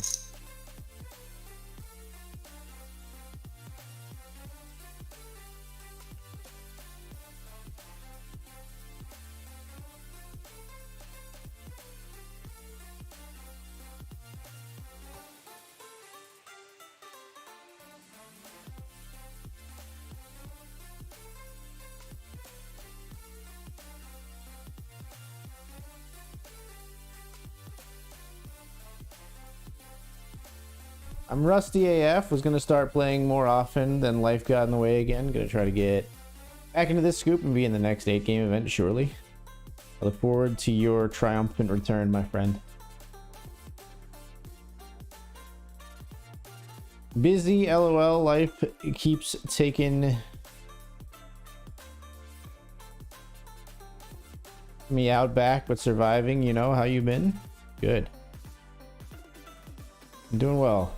I'm rusty AF. Was going to start playing more often, then life got in the way again. Going to try to get back into this scoop and be in the next 8-game event shortly. I look forward to your triumphant return, my friend. Busy, LOL. Life keeps taking Me out back, but surviving. You know how you been? Good. I'm doing well.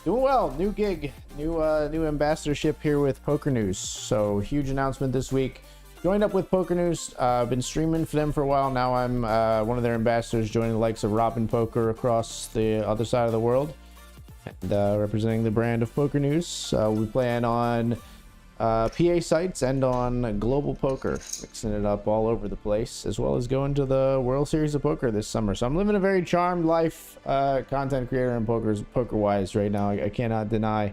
Doing well. New gig, new ambassadorship here with Poker News. So huge announcement this week. Joined up with Poker News. Been streaming for them for a while now. I'm one of their ambassadors, joining the likes of Robin Poker across the other side of the world, and representing the brand of Poker News. We plan on PA sites and on global poker, mixing it up all over the place, as well as going to the World Series of Poker this summer. So I'm living a very charmed life, content creator and poker wise right now. I cannot deny.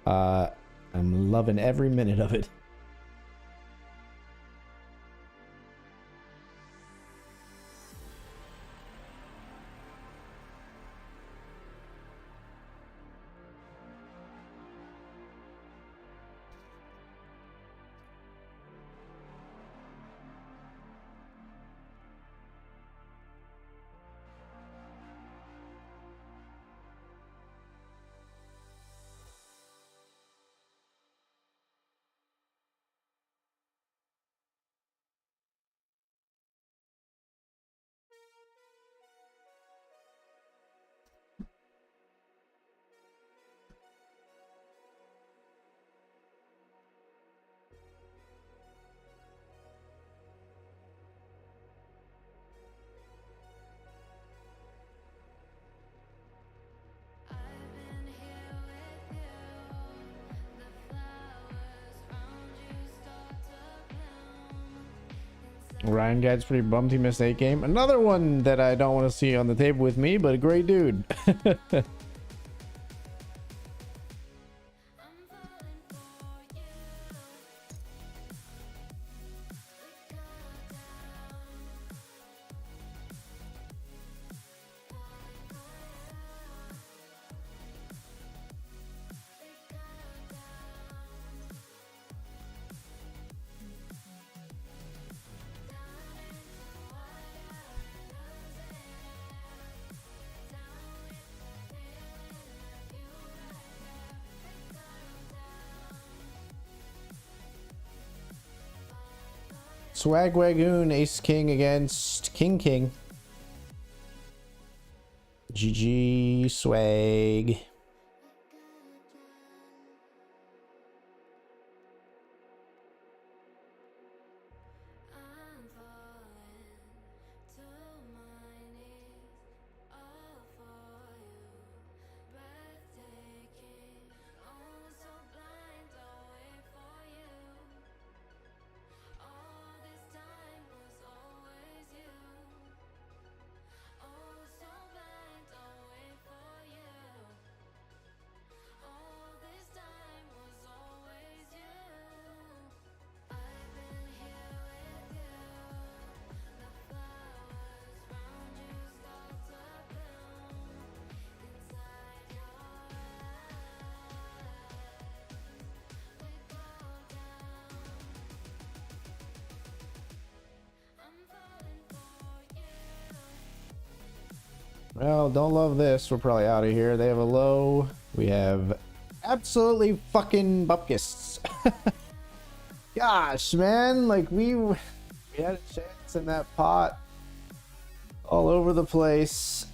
I'm loving every minute of it. Ryan Guide's pretty bummed he missed 8 game. Another one that I don't want to see on the table with me, but a great dude. Swag Wagoon, Ace King against King. GG Swag. Well, don't love this. We're probably out of here. They have a low. We have absolutely fucking bupkis. Gosh, man. Like, we had a chance in that pot all over the place.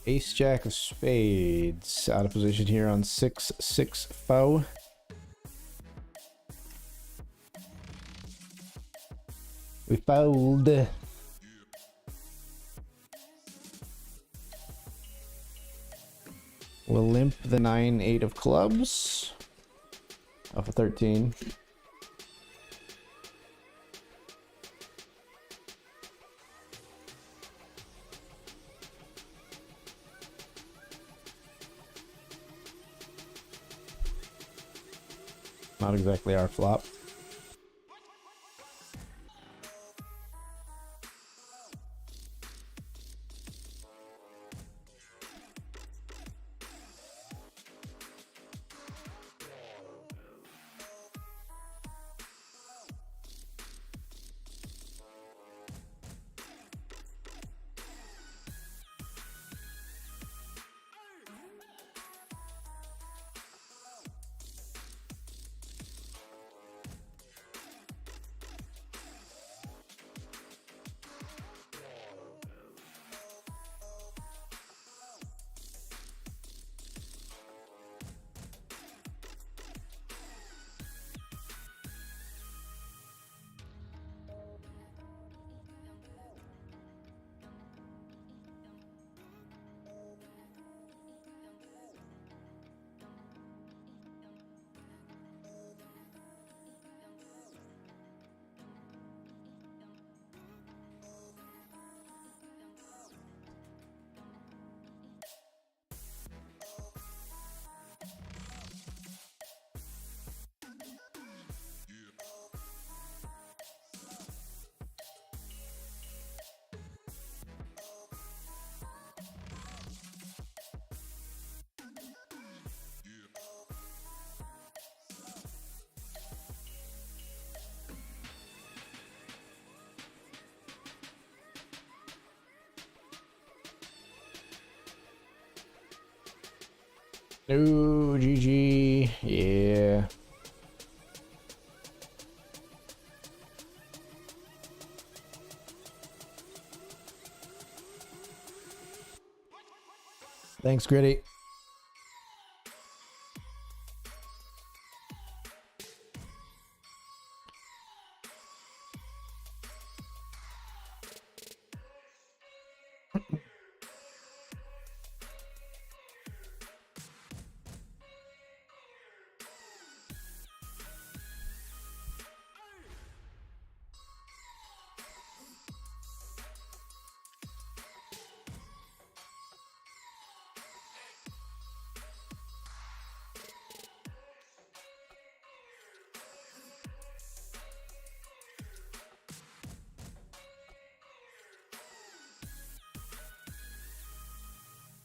Ace jack of spades out of position here on 6-6-4. We fold. We'll limp the 9-8 of clubs off of 13. Not exactly our flop. No, GG. Yeah. Thanks, Gritty.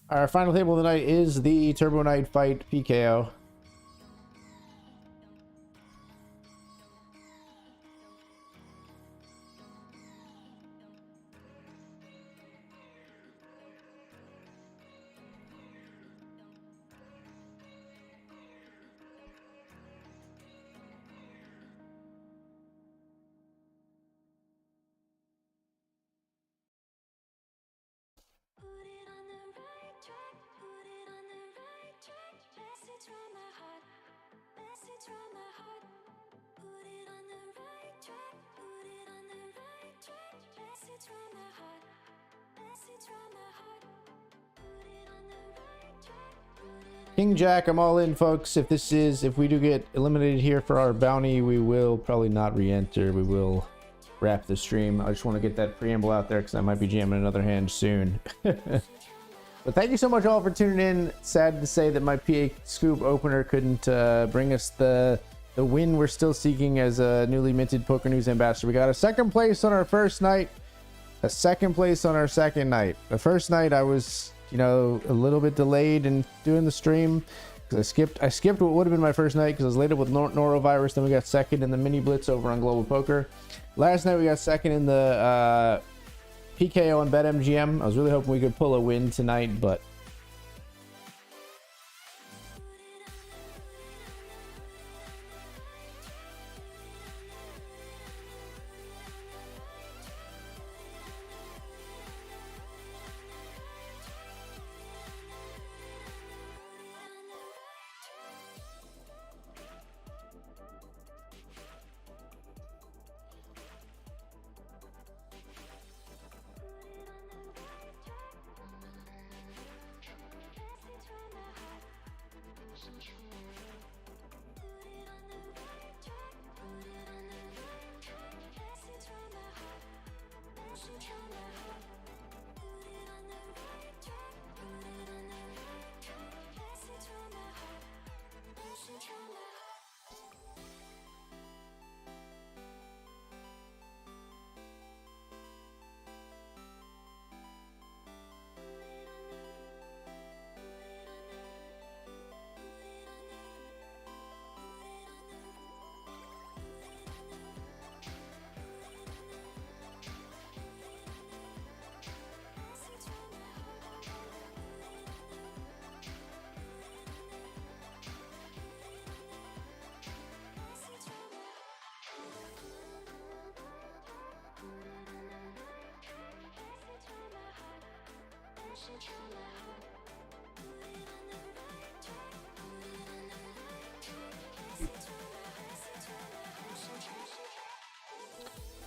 Our final table of the night is the Turbo Night Fight PKO. King Jack, I'm all in, folks. If we do get eliminated here for our bounty, we will probably not re-enter. We will wrap the stream. I just want to get that preamble out there because I might be jamming another hand soon. But thank you so much all for tuning in. Sad to say that my PASCOOP opener couldn't bring us the win we're still seeking as a newly minted PokerNews Ambassador. We got a second place on our first night, a second place on our second night. The first night I was, you know, a little bit delayed in doing the stream because I skipped what would have been my first night because I was later with norovirus. Then we got second in the mini blitz over on Global Poker. Last night we got second in the PKO and BetMGM. I was really hoping we could pull a win tonight, but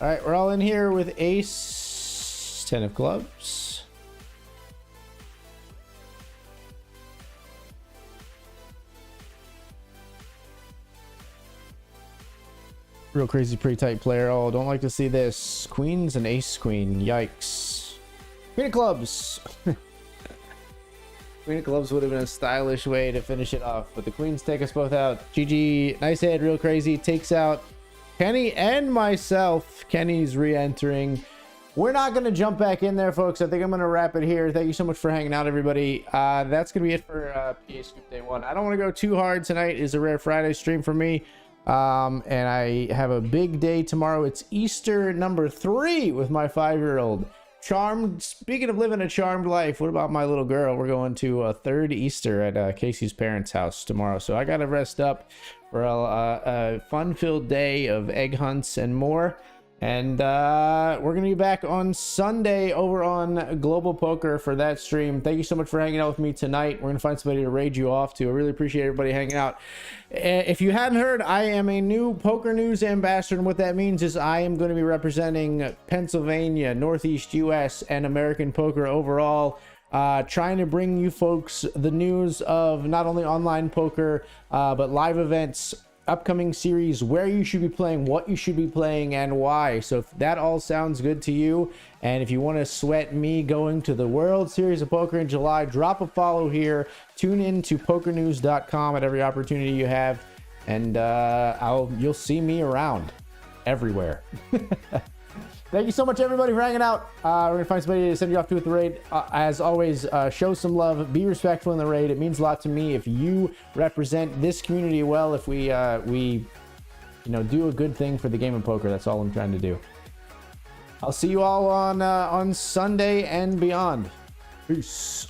All right, we're all in here with ace, 10 of clubs. Real crazy, pretty tight player. Oh, don't like to see this. Queens and ace queen. Yikes. Queen of clubs. Queen of clubs would have been a stylish way to finish it off, but the queens take us both out. GG. Nice head. Real crazy. Takes out Kenny and myself. Kenny's re-entering. We're not going to jump back in there, folks. I think I'm going to wrap it here. Thank you so much for hanging out, everybody. That's going to be it for PASCOOP Day 1. I don't want to go too hard. Tonight is a Rare Friday stream for me. And I have a big day tomorrow. It's Easter number 3 with my 5-year-old. Charmed. Speaking of living a charmed life, what about my little girl? We're going to a 3rd Easter at Casey's parents' house tomorrow. So I got to rest up for a fun-filled day of egg hunts and more. And we're going to be back on Sunday over on Global Poker for that stream. Thank you so much for hanging out with me tonight. We're going to find somebody to raid you off to. I really appreciate everybody hanging out. If you hadn't heard, I am a new PokerNews Ambassador. And what that means is I am going to be representing Pennsylvania, Northeast US, and American poker overall. Trying to bring you folks the news of not only online poker, but live events, upcoming series, where you should be playing, what you should be playing, and why. So if that all sounds good to you, and if you want to sweat me going to the World Series of Poker in July, drop a follow here. Tune in to PokerNews.com at every opportunity you have, and you'll see me around everywhere. Thank you so much, everybody, for hanging out. We're gonna find somebody to send you off to with the raid. As always, show some love, be respectful in the raid. It means a lot to me if you represent this community well. If we do a good thing for the game of poker. That's all I'm trying to do. I'll see you all on Sunday and beyond. Peace.